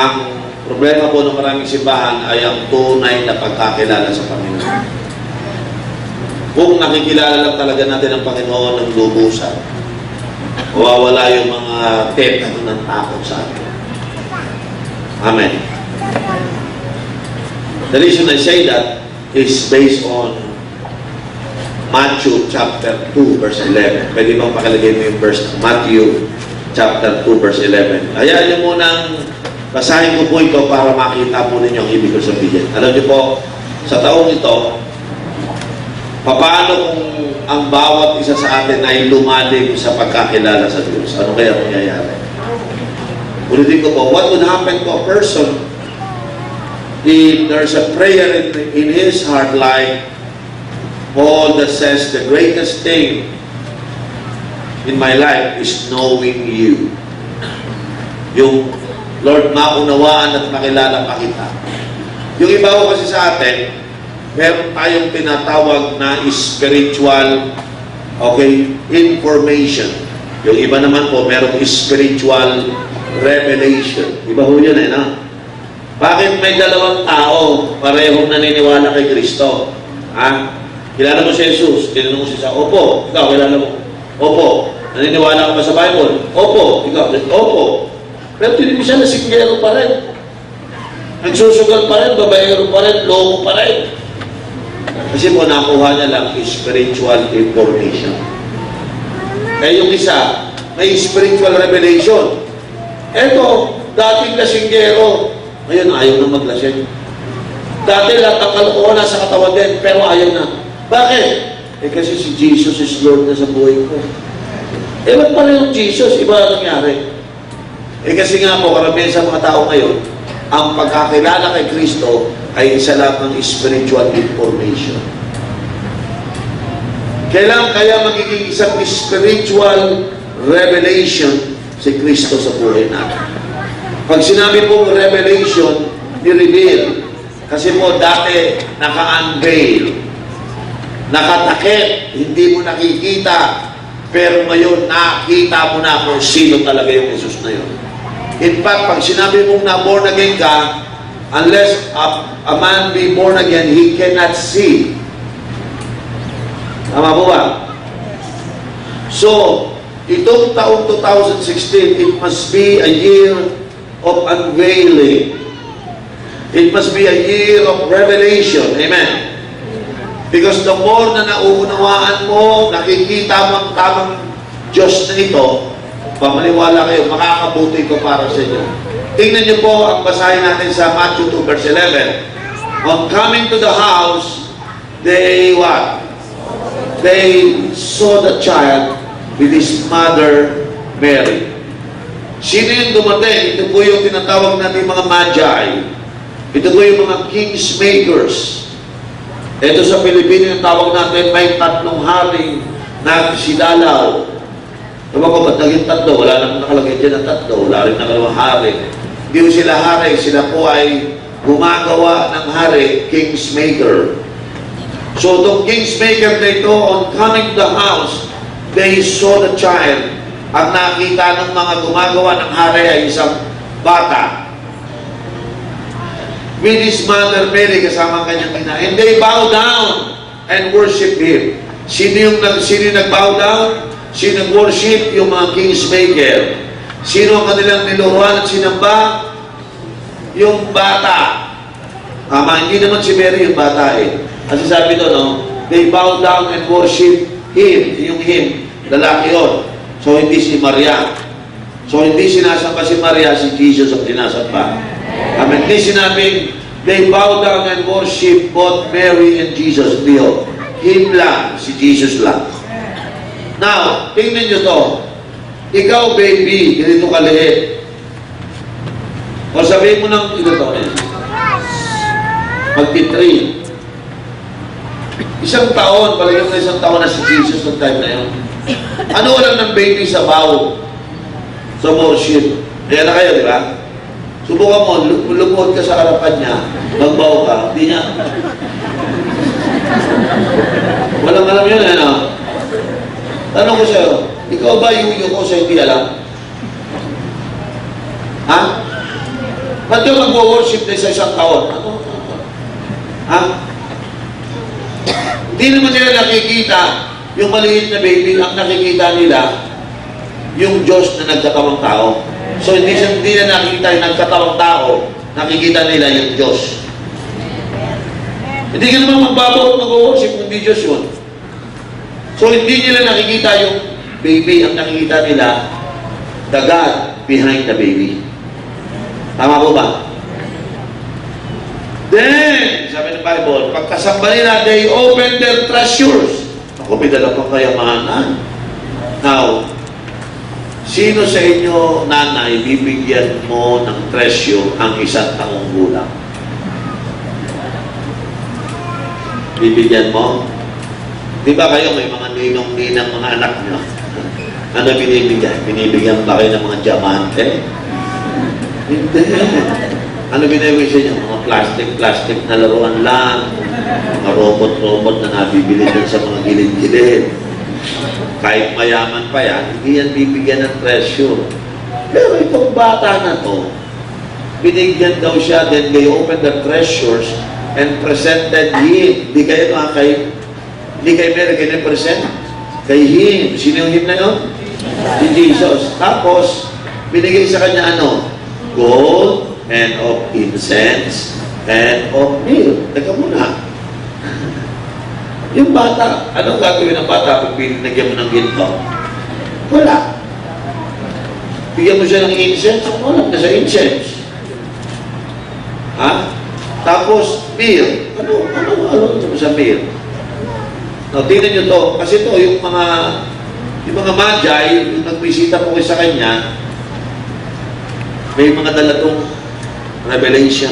Ang problema po ng maraming simbahan ay ang tunay na pagkakilala sa Panginoon. Kung nakikilala lang talaga natin ang Panginoon ng lubusan, mawawala yung mga tema ng takot sa atin. Amen. The reason I say that is based on Matthew chapter 2 verse 11. Pwede bang pakilagay mo yung verse ng Matthew chapter 2 verse 11. Hayaan niyo munang basahin ko po ito para makita po ninyo ang ibig ko sabihin. Alam niyo po, sa taong ito, paano kung ang bawat isa sa atin ay lumalim sa pagkakilala sa Diyos? Ano kaya mangyayari? Ulitin ko po, what would happen to a person if there's a prayer in his heart like Paul that says, the greatest thing in my life is knowing you. Yung, Lord, maunawaan at makilala pa kita. Yung iba ko kasi sa atin, meron tayong tinatawag na spiritual, information. Yung iba naman po, merong spiritual revelation. Iba ho yun no? Bakit may dalawang tao, parehong naniniwala kay Kristo? Kilala mo si Jesus? Tinanong mo siya, opo. Ikaw, kilala mo? Opo. Naniniwala ka ba sa Bible? Opo. Ikaw, opo. Pero hindi mo siya nasinggero pa rin. Nagsusugal pa rin, babayero pa rin, loko pa rin. Kasi po, nakuha niya lang spiritual information. Kaya yung isa, may spiritual revelation. Eto, dating lasinggero, ngayon ayaw na maglasing. Dati lahat ang kalokohan nasa katawan din, pero ayaw na. Bakit? Kasi si Jesus is Lord na sa buhay ko. Ba't pala yung Jesus? Iba ang nangyari. Kasi nga po, karamihan sa mga tao ngayon, ang pagkakilala kay Kristo ay isa lang ng spiritual information. Kailan kaya magiging isang spiritual revelation si Kristo sa buhay natin? Pag sinabi pong revelation, ni-reveal. Kasi po dati naka-unveil. Nakatakip, hindi mo nakikita, pero ngayon nakita mo na kung sino talaga yung Jesus na yun. In fact, pag sinabi mong na born again ka, unless a man be born again, he cannot see. Tama po ba? So, itong taong 2016, it must be a year of unveiling. It must be a year of revelation. Amen. Because the more na nauunawaan mo, nakikita mo ang tamang Diyos na ito, pamaniwala kayo, makakabuti ko para sa inyo. Tingnan niyo po ang basahin natin sa Matthew 2 verse 11. On coming to the house, they what? They saw the child with his mother Mary. Sino yung dumating? Ito po yung tinatawag natin mga magi. Ito po yung mga kings makers. Ito sa Pilipino yung tawag natin, may tatlong hari na sidalaw. Diba ko, ba't naging tatlo? Wala naman nakalagay dyan na tatlo. Wala rin nakalawang hari. Hindi ko sila hari. Sila po ay gumagawa ng hari, king's maker. So, itong king's maker na ito, on coming to the house, they saw the child. Ang nakita ng mga gumagawa ng hari ay isang bata. With his mother Mary, kasama ang kanyang ina. And they bow down and worship him. Sino yung nag-bow down? Sino nag-worship? Yung mga king's maker. Sino ang kanilang niluruan at sinamba? Yung bata. Hindi naman si Mary yung bata Kasi sabi doon, they bow down and worship him. Yung him, lalaki yun. So, hindi si Maria. So, hindi sinasamba si Maria, si Jesus ang sinasamba. Amen. Hindi sinabing, they bow down and worship both Mary and Jesus. Hindi ho. Him lang, si Jesus lang. Now, tingnan nyo to. Ikaw, baby, ganito kaliit. O sabihin mo ng ito to. Magti-3. Isang taon, palagyan mo isang taon na si Jesus ng time na yun. Ano walang ng baby sa bow? Sa worship. Ayan na kayo, di ba? Subukan mo, lumuhod ka sa harapan niya, magbaw ka, hindi niya. Walang alam yun, Tanong ko sa'yo, ikaw ba yuyo ko sa hindi alam? Ha? Ba't yung mag-worship na sa isang taon? Ano? Ha? Hindi naman nila nakikita yung maliit na baby. Ang nakikita nila, yung Diyos na nagkatawang tao. So, hindi na nakikita yung nagkatawang tao. Nakikita nila yung Diyos. Hindi ka naman magbabaw at mag-worship kung hindi Diyos yun. So, hindi nila nakikita yung baby. Ang nakikita nila, the God behind the baby. Tama po ba? Then, sabi ng Bible, pagkasamba nila, they open their treasures. Ako, may dala pang kayamanan. Now, sino sa inyo, nanay, bibigyan mo ng treasure ang isang taong gulang? Bibigyan mo? Di ba kayo may mga ninong-ninang mga anak nyo? Ano binibigyan? Binibigyan ba kayo ng mga diamante? Hindi. Ano binibigyan sa inyo? Mga plastic na laruan lang. Mga robot na nabibili dyan sa mga gilid-gilid. Kahit mayaman pa yan, hindi yan bibigyan ng treasure. Pero itong bata na to, binigyan daw siya, then they opened the treasures and presented him. Hindi kayo meron kayo present kay him. Sino yung him na yun? Si Jesus. Tapos, binigay sa kanya ano? Gold and of incense and of myrrh. Teka muna. Yung bata, anong gagawin ng bata pag pinagyan mo ng ginto? Wala. Bigyan mo siya ng incense, wala na sa incense. Ha? Tapos, myrrh. Ano sa myrrh? Now, tingnan nyo to. Kasi to, yung mga magi, yung nagbisita po kayo sa kanya, may mga dala tong revelation.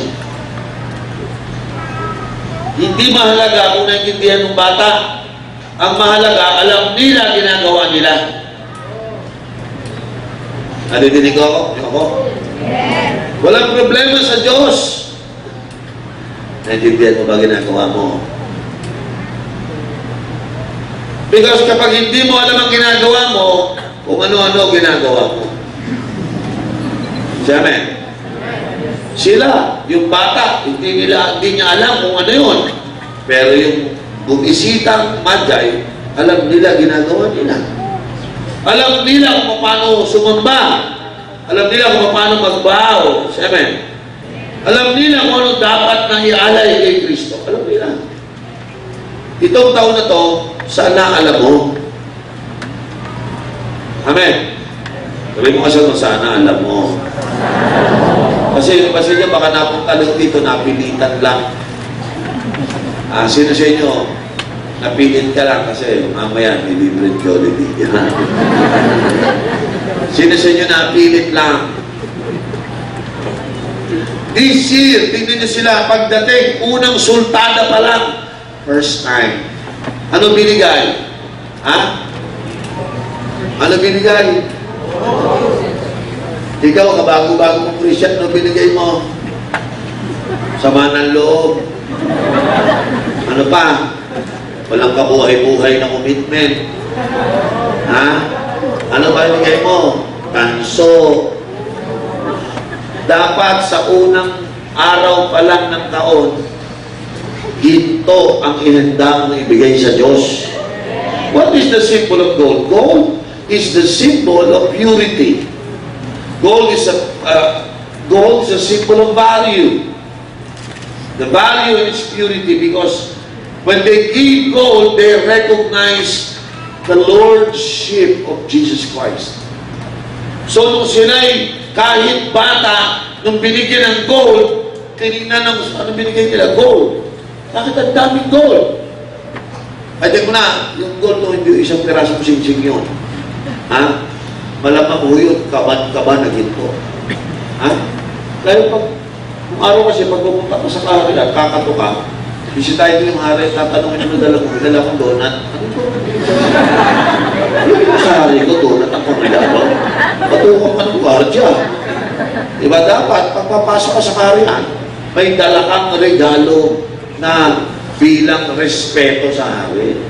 Hindi mahalaga kung naintindihan ng bata. Ang mahalaga, alam nila ginagawa nila. Nadidinig ko ako? Walang problema sa Diyos. Naintindihan mo ba ginagawa mo? Because kapag hindi mo alam ang ginagawa mo, kung ano-ano ginagawa mo. Amen. Sila, yung bata, hindi niya alam kung ano yun. Pero yung bumisitang magi, alam nila ginagawa nila. Alam nila kung paano sumamba. Alam nila kung paano magbahaw. Amen. Alam nila kung ano dapat na ialay kay Kristo. Alam nila. Itong taon na to, sana alam mo. Amen. Sabi mo kasi sana alam mo. Kasi niya baka napunta lang dito, napilitan lang. Sino sa inyo, napilit ka lang kasi mamaya may libre Jollibee. Sino sa inyo napilit lang? This year, tingnan niyo sila, pagdating, unang sultada pa lang, first time. Ano binigay? Ha? Ano binigay? Ikaw, kabago-bago mong Christian, ano binigay mo? Sama ng loob. Ano pa? Walang kabuhay-buhay na commitment. Ha? Ano ba binigay mo? Tanso. Dapat sa unang araw pa lang ng taon, ginto ang ihanda mong ibigay sa Diyos. What is the symbol of gold? Gold is the symbol of purity. Gold is a symbol of value. The value is purity because when they give gold, they recognize the Lordship of Jesus Christ. So nung sila'y kahit bata, nung binigyan ng gold, tinignan ng ano binigay nila? Gold. Bakit ang daming gold? Ay, tignan mo na, yung gold no, hindi isang pirasong sing-sing yun. Ha? Malamang ho yun, kaban na ginto. Ha? Dahil pag, kung araw kasi, pag pumunta ka sa kaharian, kakato ka, bisitahin ko yung hari, tatanungin mo dala ko, dala kong donut. Ano po? Yung sa hari ko, donut ang pamilado. Patukang ka ng gwardiya. Diba dapat, pagpapasok ka sa kaharian, may dala kang regalo na bilang respeto sa hari.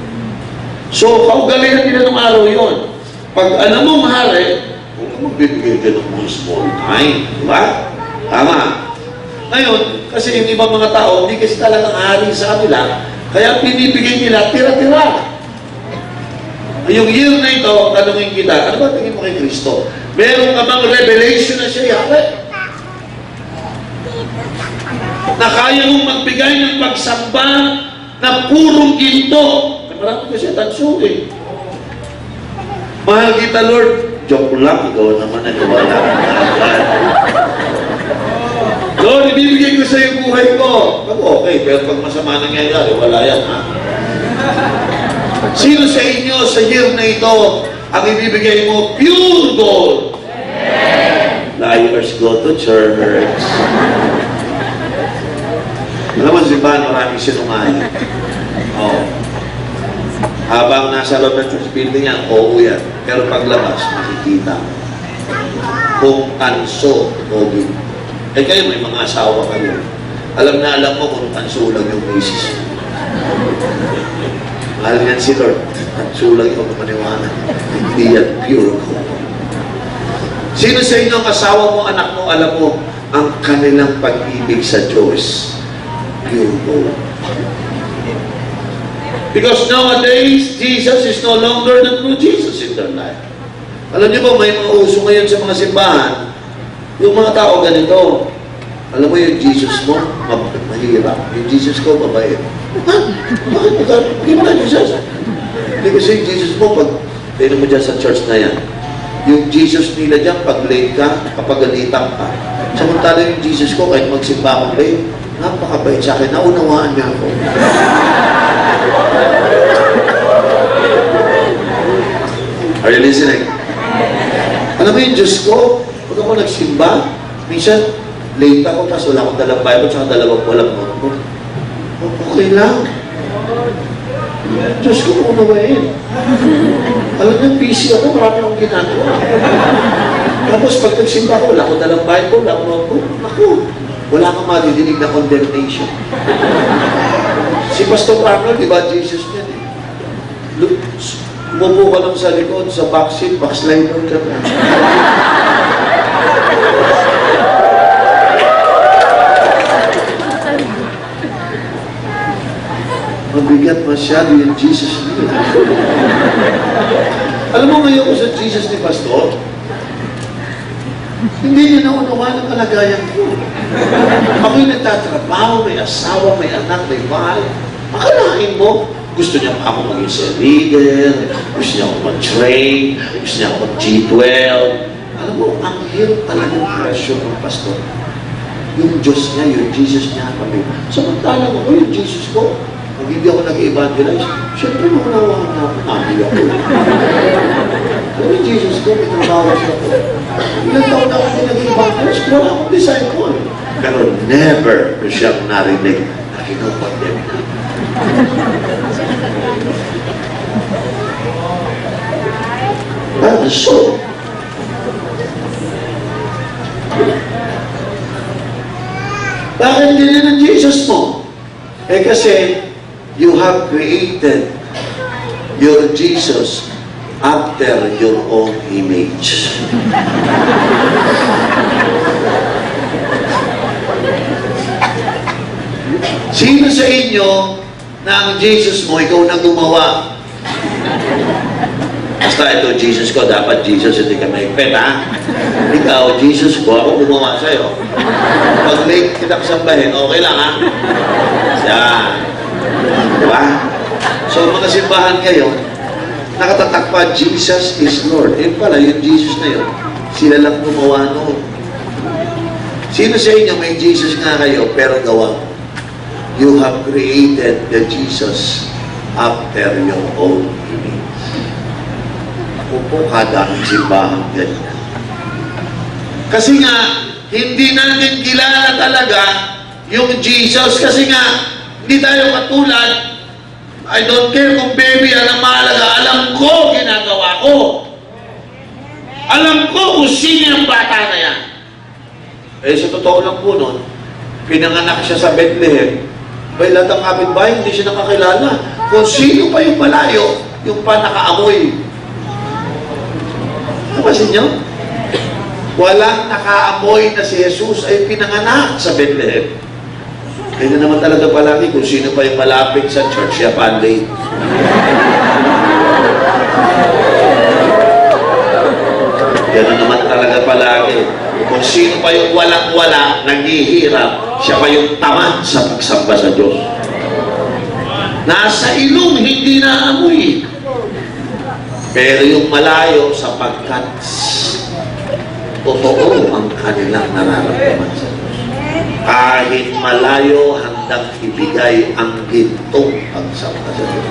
So, kaugalingan nila ng araw yun. Pag alam mo, mahari, huwag ka magbibigay ka ng mga small time. Diba? Tama. ngayon, kasi yung ibang mga tao, hindi kasi talagang hari sa kanila, kaya pinibigay nila tira-tira. Yung year na ito, tanungin kita, ano ba tingin mo kay Kristo? Meron ka bang revelation na siya Yahweh? Na kaya mong magbigay ng pagsamba na purong ginto. Marami kasi tanso eh. Mahal kita, Lord. Joke lang, ikaw naman naniwala. Lord, ibibigay ko sa iyo buhay ko. Pag okay, pero pag masama nangyayari, wala yan, ha? Sino sa inyo sa year na ito ang ibibigay mo pure gold? Liars go to church. Alam mo, simbahan, maraming sinungaling. Oh. Habang nasa loob ng church building yan, oo yan. Pero paglabas, makikita kung tanso o din. Eh kayo, may mga asawa kayo. Alam mo kung tanso lang yung misis. Mahal yan si Lord. Tanso lang yung maniwala. Hindi yan pure gold. Sino sa inyo ang asawa mo, anak mo, alam mo, ang kanilang pag-ibig sa Diyos? Pure gold. Because nowadays, Jesus is no longer the true Jesus in their life. Alam niyo ba, may mga uso ngayon sa mga simbahan, yung mga tao ganito. Alam mo yung Jesus mo, mahirap. Yung Jesus ko, mabait. Ha? Bakit mo ka? Gimana Jesus? Hindi kasi yung Jesus mo, pag tingnan mo dyan sa church na yan, yung Jesus nila dyan, pag late ka, kapagalitan ka. Samantala yung Jesus ko, kahit magsimba akong late, napakabait sa akin, naunawaan niya ako. Are you listening? Alam mo yung Diyos ko, pag ako nagsimba, minsan, late ako, tapos wala akong dalang Bible, tsaka dalawang walang notebook. Okay lang. Diyos ko, unawain. Alam niyo, busy ako, marami akong ginagawa. Tapos pag nagsimba ako, wala akong dalang Bible, wala akong notebook. Ako, wala kang madidinig na condemnation. Si Pastor Arnold, di ba, Jesus niya eh. Umupo ka lang sa likod, sa backseat, backslider ka na. Mabigat masyado yung Jesus niya. Alam mo ngayon ko sa Jesus ni Pastor, hindi niya naunawa ng kalagayan ko. Ako'y nagtatrabaho, may asawa, may anak, may mahal. Akalain mo, gusto niya pa ako maging sa leader, gusto niya ako mag-train, gusto niya ako mag-G12. Alam mo, ang hirap talagang presyo ng pastor. Yung Diyos niya, yung Jesus niya kami. Samantalang ako, yung Jesus ko, pag hindi ako nag-evangelize, siyempre maunawaan na ako, mami ako. Alam mo yung Jesus ko, may trabaho siya ko. Ilang taon na ako nag-evangelize, wala akong disciple. Pero never ko siyang narinig na kinupandem na. So, bakit ganyan ang Jesus mo? Eh kasi, you have created your Jesus after your own image. Sino sa inyo na ang Jesus mo, ikaw na gumawa? Basta ito, Jesus ko, dapat Jesus, hindi ka maigpet, ha? Ikaw, Jesus ko, ako gumawa sa'yo. Pag late kita kasambahin, okay lang, ha? Yan. Diba? So, mga simbahan ngayon, nakatatak pa, Jesus is Lord. Eh pala, yung Jesus na yun, sila lang gumawa noon. Sino sa inyo may Jesus nga kayo, pero gawa? You have created the Jesus after your own image. Ako po, kadaming simbahan ganyan. Kasi nga, hindi natin kilala talaga yung Jesus. Kasi nga, hindi tayo katulad. I don't care kung baby, alam mahalaga. Alam ko, ginagawa ko. Alam ko kung sino yung bata na yan. Eh, sa totoo lang po nun, pinanganak siya sa Bethlehem. May lahat ng kapitbahay, hindi siya nakakilala. Kung sino pa yung malayo, yung pa nakaamoy. Napasin nyo? Walang nakaamoy na si Jesus ay pinanganak sa Bethlehem. Kaya naman talaga palagi kung sino pa yung malapit sa church, siya pa late. Gano'n naman talaga palagi. Kung sino pa yung walang-wala, naghihirap, siya pa yung tamad sa pagsamba sa Diyos. Nasa ilong, hindi naamoy. Pero yung malayo sapagkat totoo ang kanilang nararamdaman sa Diyos. Kahit malayo, handang ibigay ang gintong pagsamba sa Diyos.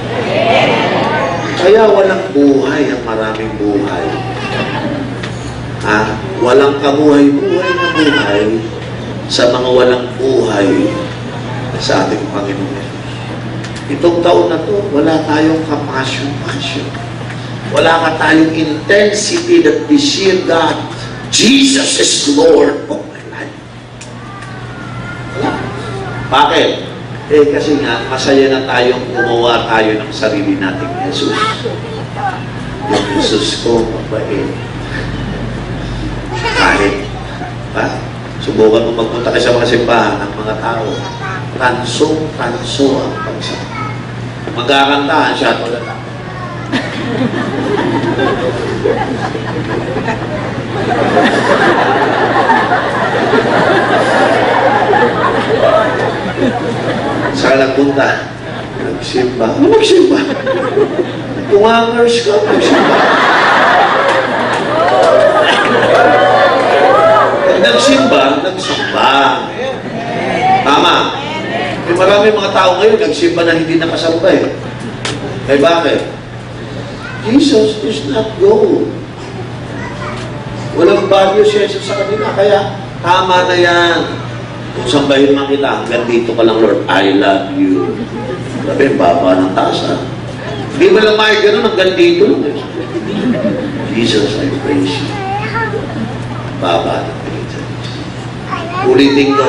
Kaya walang buhay ang maraming buhay. Walang kabuhay-buhay na buhay sa mga walang buhay sa ating Panginoon Jesus. Itong taon na to, wala tayong compassion. Wala ka tayong intensity that we see God. Jesus is Lord of my life. Wala. Bakit? Kasi nga, masaya na tayong gumawa tayo ng sarili nating Jesus. Yung Jesus ko, mabait. Kahit, subukan mo magpunta kayo sa mga simbahan ng mga tao, tanso ang pagsama. Magkakantahan siya, wala lang. Saan nagpunta? Nagsimba. Ano magsimba? Tungangers ka, magsimba. Nagsimba. Tama. May marami mga tao ngayon, nagsimba na hindi nakasamba eh. Kaya bakit? Jesus is not gold. Walang value si Jesus sa kanila. Kaya, tama na yan. Kung sambahin man kita, hanggang dito ka lang, Lord, I love you. Sabi, baba ng tasa. Hindi mo lang may ganun, hanggang dito lang. Jesus, I praise you. Baba ng tasa. Ulitin ko,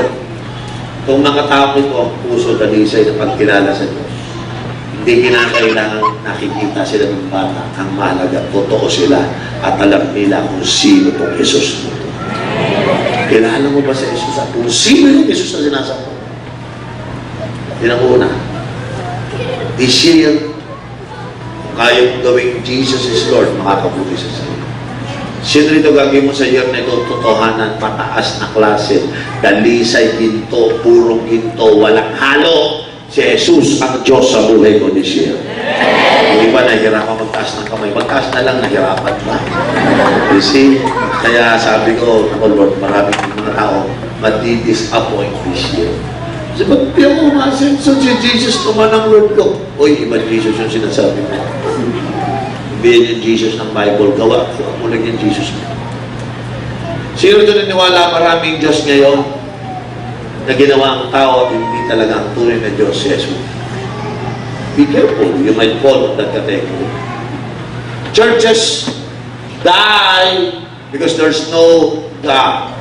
kung nakatapos ko ang puso dalisay na pagkilala sa Diyos, hindi kinakailangan nakikita sila ng bata. Ang mahalaga, totoo sila at alam nila kung sino pong Jesus mo. Kilala mo ba sa Jesus? At kung sino yung Jesus na sinasama? Yan ang una. This year, kung kaya mong gawing Jesus is Lord, makakabuti sa sa'yo. Sino rito gagawin mo sa year na ito? Totohanan, pataas na klase, dalisay, ginto, purong ginto, walang halo. Si Jesus ang Diyos sa buhay ko this year. Hindi ba nahihirapan magtaas ng kamay? Magtaas na lang, nahirapan ba? You see? Kaya sabi ko, oh Lord, maraming mga tao madi-disappoint this year. Kasi ba't di ako umasenso si Jesus naman ang Lord ko? Uy, iba Jesus yung sinasabi mo. Bihin yung Jesus ng Bible, gawa mo lang yung Jesus mo. Sino ito naniwala maraming Diyos ngayon na ginawa ang tao at hindi talaga ang tunay na Diyos si Jesus? Be careful, you might fall on that category. Churches die because there's no God.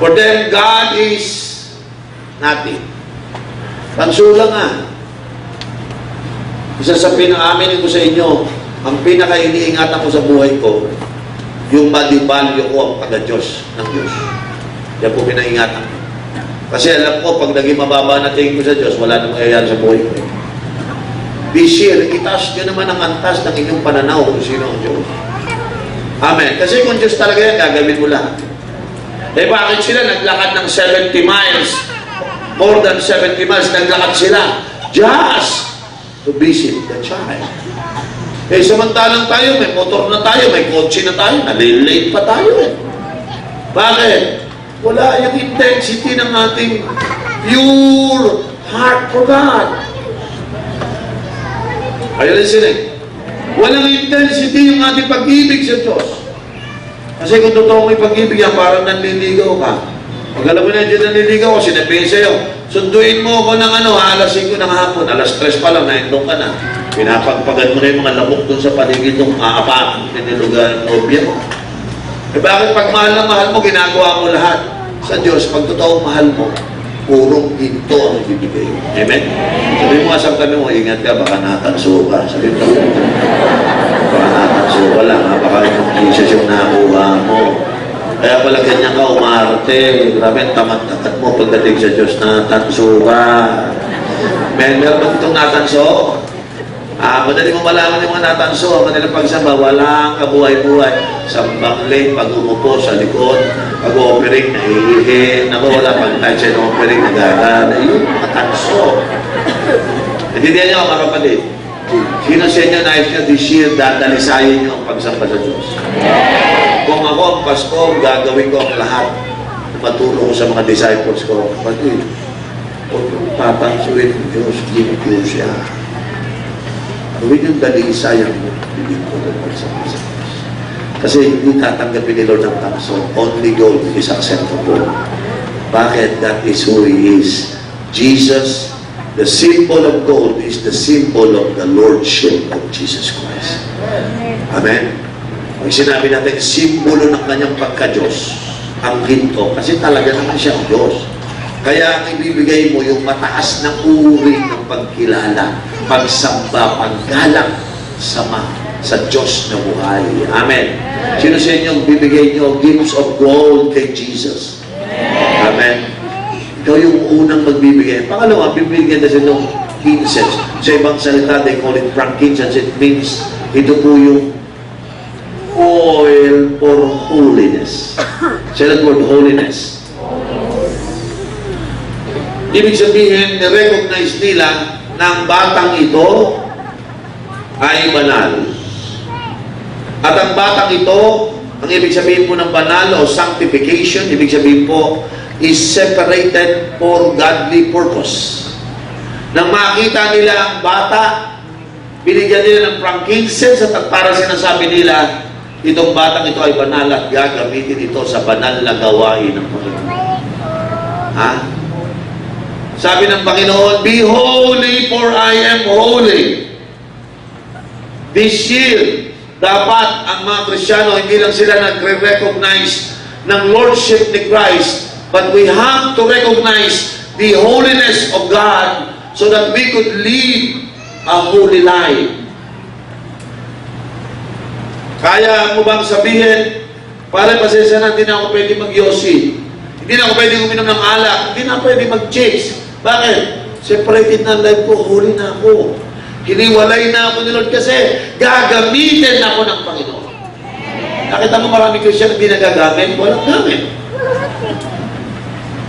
For them, God is nothing. Pansula nga. Isa sa pinaamin ko sa inyo, ang pinaka-iniingatan ko sa buhay ko, yung ma-devalue ko ang pagka-Diyos ng Diyos. Yan po pinaingatan. Kasi alam ko, pag naging mababa na tingin ko sa Diyos, wala nang mayayari sa buhay ko. This year, itaas nyo naman ang antas ng inyong pananaw kung sino ang Diyos. Amen. Kasi kung Diyos talaga yan, gagawin mo lahat. Eh bakit sila naglakad ng 70 miles? More than 70 miles, naglakad sila. Just to visit the child. Eh samantalang tayo, may motor na tayo, may kotse na tayo, nalilate pa tayo eh. Bakit? Wala yung intensity ng ating pure heart for God. Are you listening? Walang intensity yung ating pag-ibig sa Diyos. Kasi kung totoo may pag-ibig yan, parang nanliligaw ka. Pag alam mo na dyan nanliligaw ko, sinabihin sa'yo, sunduin mo ako ng alas 5 ng hapon, alas 3 pa lang, naindong ka na. Pinapagpagan mo na yung mga lamok dun sa paligid ng aapakan, pinilugan, obya mo. Eh bakit pag mahal na mahal mo, ginagawa mo lahat? Sa Diyos, pag totoong mahal mo, purong ginto ang ibibigay. Amen? Sabi mo, asang kami mo, ingat ka, baka natanso ka. Sabi mo, Baka natanso ka lang, ha? Baka yung Jesus yung nakuha mo. Kaya pala ganyan ka, umarte. Grabe, tamad-tamad mo pagdating sa Diyos, natanso ka. Meron ba itong natanso? Madali mo malaman yung mga natanso, madaling pagsamba, walang kabuhay-buhay. Sambang late, pag umupo sa likod, pag-operate, nahihihin, ako wala pag-touch and operate, nagagana. Yun, mga tanso. Natindihan niyo, mga kapatid. Sino sa inyo nais niyo this year, dadalisayin niyo ang pagsamba sa Diyos? Kung ako ang Pasko, gagawin ko ang lahat na matulong ko sa mga disciples ko. Kapatid, huwag yung papansuin ng Diyos, ginagawa siya. Gawin yung dalisay ang bibig ko ng pagsamba sa Diyos. Kasi hindi tatanggapin ni Lord ng tanso. Only gold is acceptable. Bakit? That is who He is. Jesus, the symbol of gold is the symbol of the Lordship of Jesus Christ. Amen? Pag sinabi natin, simbolo ng kanyang pagka-Diyos, ang ginto, kasi talaga naman siyang Diyos. Kaya ang ibibigay mo yung mataas na uri ng pagkilala, pagsamba, paggalang sa Diyos na buhay. Amen. Sino sa inyo bibigay nyo gifts of gold kay Jesus? Amen. Ikaw yung unang magbibigay. Pangalawa, bibigyan na sila ng incense. Sa ibang salita, they call it frankincense. It means, ito po yung oil for holiness. Say that word, holiness. Ibig sabihin, recognize nila na ang batang ito ay banal. At ang batang ito, ang ibig sabihin po ng banal o sanctification, ibig sabihin po, is separated for godly purpose. Nang makita nila ang bata, binigyan nila ng frankincense at para sinasabi nila, itong batang ito ay banal at gagamitin ito sa banal na gawain ng Panginoon. Ha? Sabi ng Panginoon, be holy for I am holy. This year, dapat ang mga Kristiyano, hindi lang sila nagre-recognize ng Lordship ni Christ, but we have to recognize the holiness of God so that we could live a holy life. Kaya mo bang sabihin, para pasensya na, hindi na ako pwede mag-yosi. Hindi na ako pwede uminom ng alak. Hindi na pwede mag-chicks. Bakit? Separated na life ko, holy na ako. Hiniwalay na ako ni Lord kasi gagamitin ako ng Panginoon. Nakita mo marami Christian hindi nagagamit, walang gamit.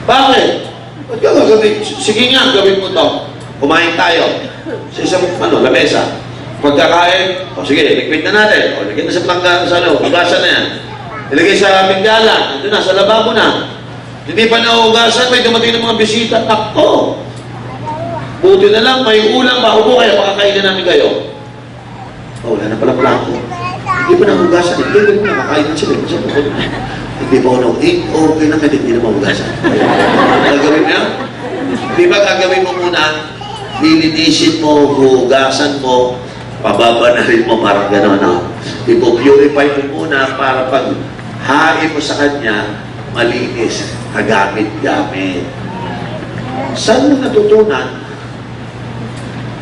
Bakit? Ba't ka gagawin? Sige nga, gawin mo to. Kumain tayo sa isang lamesa. Pagkakain, sige, liquid na natin. Lagyan na sa hugasan na yan. Ilagay sa bingala, ito na, sa lababo na. Hindi pa nahugasan, may dumating ng mga bisita. Takto! Buti na lang, may ulam ba? Upo kayo, makakainin namin kayo. Wala na pala plako. Hindi pa nahugasan. Hindi pa nakakainin sila. Hindi pa ako okay na kahit hindi na mahugasan. Gagawin mo yan? Di ba gagawin mo muna, lilinisin mo, hugasan mo, pababanalin mo, parang gano'n, no? Ipo-purify mo muna para pag hain mo sa kanya, malinis, kagamit-gamit. Saan mo natutunan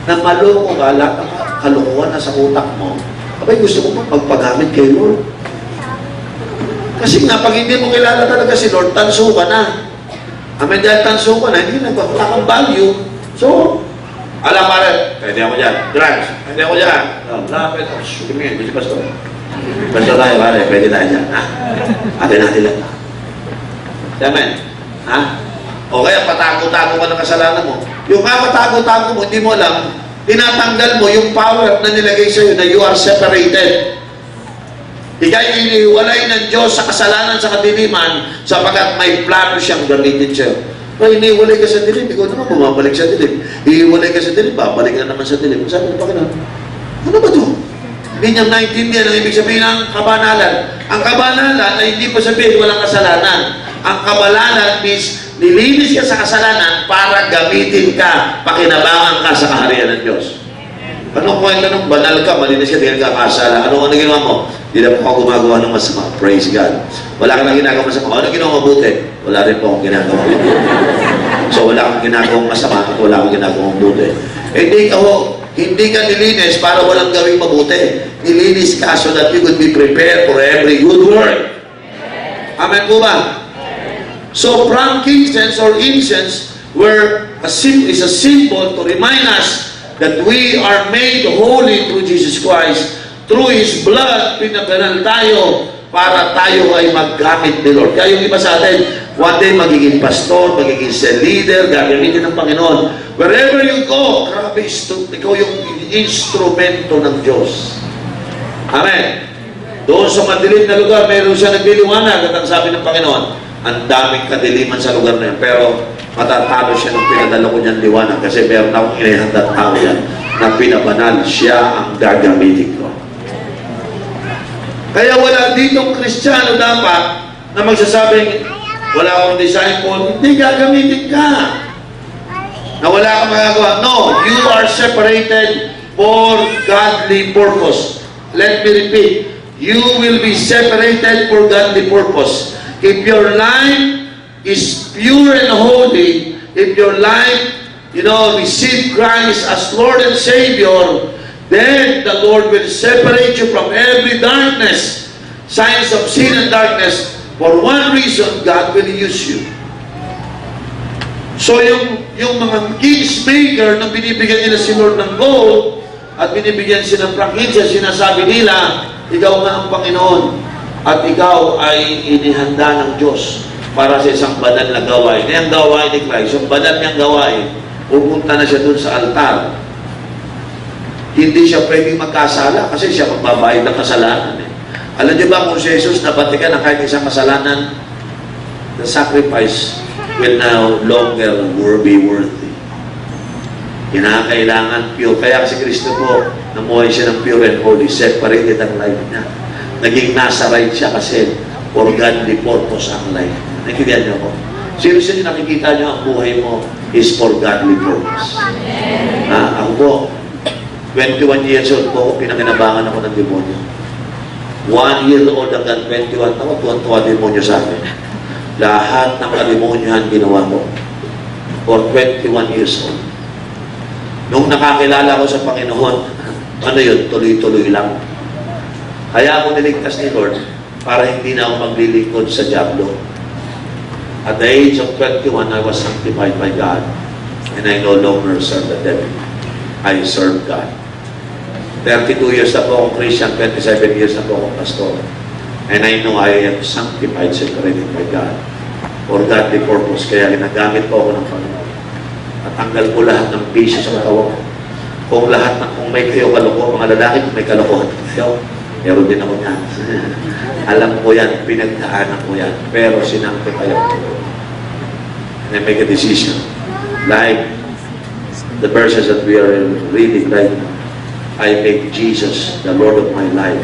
na maloko ka, kalukuhan na sa utak mo, abay gusto mo magpagamit kay Lord? Kasi nga, pag hindi mo kilala talaga si Lord, tanso ka na. Amen, dahil tanso ka na, hindi nagpapala kang value. So, alam pare, pwede ako dyan. Drugs, pwede ako dyan. Lapit, tumingin, hindi si Pastor. Pastor tayo pare, pwede tayo dyan. Atin natin lang. Amen. Ha? O kaya patago-tago ka ng kasalanan mo. Yung patago-tago mo, hindi mo alam, tinatanggal mo yung power na nilagay sa'yo na you are separated. Ika'y iniwalay ng Diyos sa kasalanan sa kadiliman sapagkat may plano siyang gamitin sa'yo. Kaya iniwalay ka sa dilim, ikaw naman bumabalik sa dilim. Iiwalay ka sa dilim, babalik ka naman sa dilim. Sabi ng Panginoon, ano ba ito? Hindi niyang naintindihan ang ibig sabihin ng kabanalan. Ang kabanalan ay hindi pa sabihin walang kasalanan. Ang kabanalan means nilinis ka sa kasalanan para gamitin ka, pakinabangan ka sa kaharian ng Diyos. Anong kwento nung banal ka, malinis ka, hindi ka kasala? Ano ginawa mo? Hindi na po ako gumagawa ng masama. Praise God. Wala ka lang ginagawa masama. Ano ginawa mabuti? Wala rin po akong ginagawa mabuti. So wala akong ginagawang masama at wala akong ginagawang mabuti. Eh di ako, Hindi ka nilinis para walang gawing mabuti. Nilinis ka so that you could be prepared for every good work. Amen po ba? So, frankincense or incense is a symbol to remind us that we are made holy through Jesus Christ. Through His blood, pinabanal tayo para tayo ay maggamit ni Lord. Kaya yung iba sa atin, one day magiging pastor, magiging cell leader, gagamitin ng Panginoon. Wherever you go, grabe, ikaw yung instrumento ng Diyos. Amen. Doon sa madilim na lugar, meron siya nagliliwanag at ang sabi ng Panginoon, ang daming kadiliman sa lugar na yun. Pero matatalo siya nung pinadala ko niyang liwanag kasi meron akong inihandang tao yan na pinabanal, siya ang gagamitin ko. Kaya wala ditong Kristiyano dapat na magsasabing wala akong disciple, hindi gagamitin ka. Na wala kang magagawa. No, you are separated for godly purpose. Let me repeat. You will be separated for godly purpose. If your life is pure and holy, if your life, receive Christ as Lord and Savior, then the Lord will separate you from every darkness, signs of sin and darkness. For one reason, God will use you. So yung mga kingmaker na binibigyan nila si Lord ng gold at binibigyan sila ng frankincense, sinasabi nila, ikaw nga ang Panginoon at ikaw ay inihanda ng Diyos para sa isang banal na gawain. Ang gawain ni Christ, yung banal niyang gawain, pupunta na siya dun sa altar. Hindi siya pwedeng magkasala kasi siya magbabayad ng kasalanan. Alam niyo ba kung si Jesus nabatikan ng kahit isang kasalanan, the sacrifice will no longer be worthy. Kinakailangan pure. Kaya si Kristo po, namuhay siya ng pure and holy, separated ang life niya. Naging Nazarite siya kasi for godly purpose ang life. Nakikiyan niyo ako? Seriously, nakikita niyo ang buhay mo is for godly purpose. Ako po, 21 years old po, pinakinabangan ako ng demonyo. 1 year old hanggang 21 ako, tuwan-tuwa demonyo sa akin. Lahat ng kalimonyohan ginawa ko for 21 years old. Nung nakakilala ko sa Panginoon, ano yun? Tuloy-tuloy lang. Kaya ako niligtas ni Lord para hindi na ako maglilingkod sa diablo. At the age of 21, I was sanctified by God and I no longer serve the devil. I serve God. 32 years na po akong Christian, 27 years na po akong pastor. And I know I am sanctified, separated by God for godly purpose. Kaya ginagamit po ako ng Panginoon. At tanggal ko lahat ng bisyo sa katawan ko. Kung may kayo kaloko, mga lalaki, kung may kalokohan kayo, meron din ako yan. Alam ko yan, pinagdaanan ko yan. Pero sinanctify ako. And I make a decision. Like the verses that we are reading right now. I make Jesus the Lord of my life.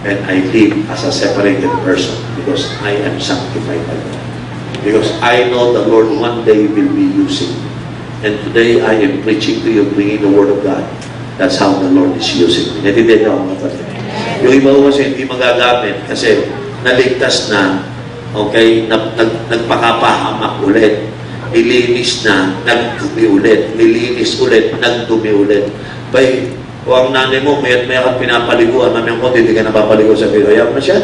And I live as a separated person because I am sanctified by God. Because I know the Lord one day will be using me. And today I am preaching to you, bringing the Word of God. That's how the Lord is using me. Natitindihan ako mga kapatid. Yung iba ko kasi hindi magagamit kasi naligtas na, okay, nagpakapahamak ulit. Nilinis na, nagdumi ulit. Nilinis ulit, nagdumi ulit. Bay, o ang nanay mo, may kang pinapaliguan, mami ko, hindi ka napapaligo sa video. Ayaw na siya.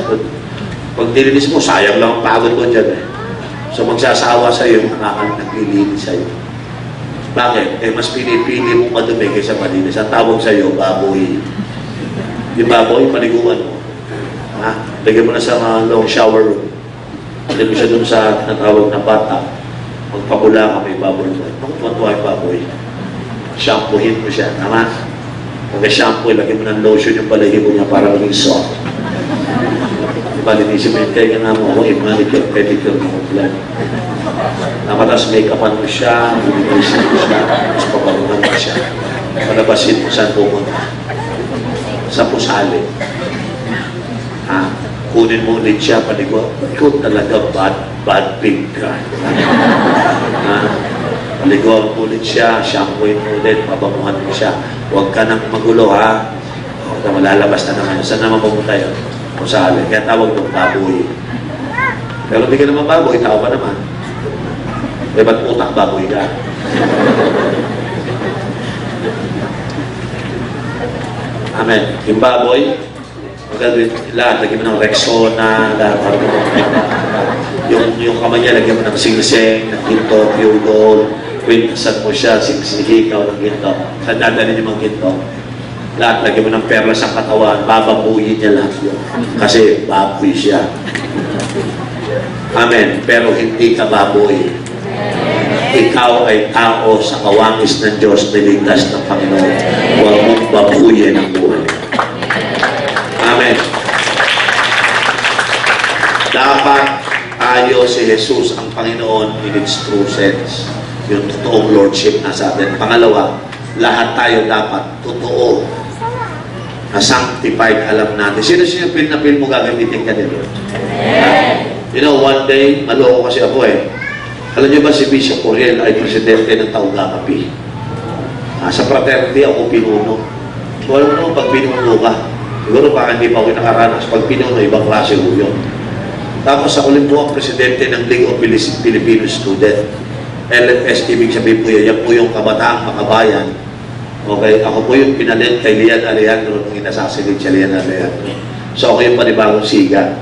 Pag nilinis mo, sayang lang ang pagod ko dyan eh. So magsasawa sa'yo yung anak naglilinis sa'yo. Bakit? Mas pinipili mo madumi kaysa malinis. Ang tawag sa'yo, baboy. Yung baboy, paliguan mo. Lagyan mo na sa long shower room. Lagyan mo siya dun sa natawag na bata. Magpapula ka, may baboy mo. Tuwan-tuwa yung baboy. Shampoohin mo siya. Tama? Pagka-shampoo, lagyan mo ng lotion yung balahibo niya para maging soft. Diba, linisin mo yung kaya nga mo, i-manicure, pedicure mo kompleto. Tapos make-upan mo siya, linisin mo siya, tapos paparunan mo siya. Palabasin mo saan pumunta. Sa pusali. Kunin mo ulit siya, paligo. Ikaw talaga bad pig ka. Paliguan mo ulit siya, shampooin mo ulit, pabanguhan mo siya. Huwag ka nang magulo, ha? Malalabas na naman. Saan naman pumunta yun? Pusali. Kaya tawag doon, baboy. Pero hindi ka naman baboy, tao pa naman. Ba't utak baboy ka? Amen. Yung baboy, lahat, lagyan mo ng Rexona, lahat, yung kamay niya, lagyan mo ng singseng, ng ginto, pure gold, kwintasan mo siya, singsihikaw ng ginto. Saan dadalhin yung mga ginto? Lahat, lagyan mo ng perla sa katawan, bababuyin niya lahat yun. Kasi baboy siya. Amen. Pero hindi ka baboy. Ikaw ay tao sa kawangis ng Diyos, niligtas ng Panginoon. Huwag mong babuyin ang buhay. Amen. Dapat tayo si Jesus ang Panginoon in its true sense. Yung totoong Lordship na sa atin. Pangalawa, lahat tayo dapat totoo na sanctified, alam natin. Sino pil na pil mo gagamitin ka nito? You know, one day, maloko kasi ako eh. Alam niyo ba si Bishop Oriel ay presidente ng Taugakapi? Sa fraternity ako pinuno. So, alam mo, pag pinuno ka, siguro baka hindi pa ako nakaranas. Pag pinuno, ibang klase ko yun. Tapos ako rin po ang presidente ng League of Filipino Student. LFS, ibig sabihin po yan po yung kabataang makabayan. Okay, ako po yung pinalit kay Lian Alejandro nung inasasinit siya Lian Alejandro. So ako yung panibagong siga.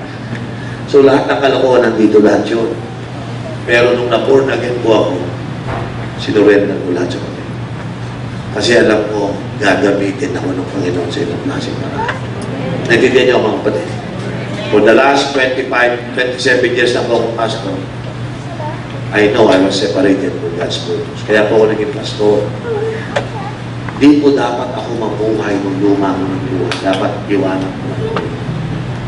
So lahat ng kalokohan nandito lahat yun. Pero nung na-born again po ako, sinurrender ko lahat sa Panginoon. Kasi alam ko, gagamitin ako ng Panginoon sa ilang klaseng paraan. Naintindihan niyo mga kapatid. For the last 27 years na po akong pastor, I know I was separated from God's purpose. Kaya po ako naging pastor. Di po dapat ako mamuhay ng luma ko ng buhay. Dapat iwanan ko ng buhay.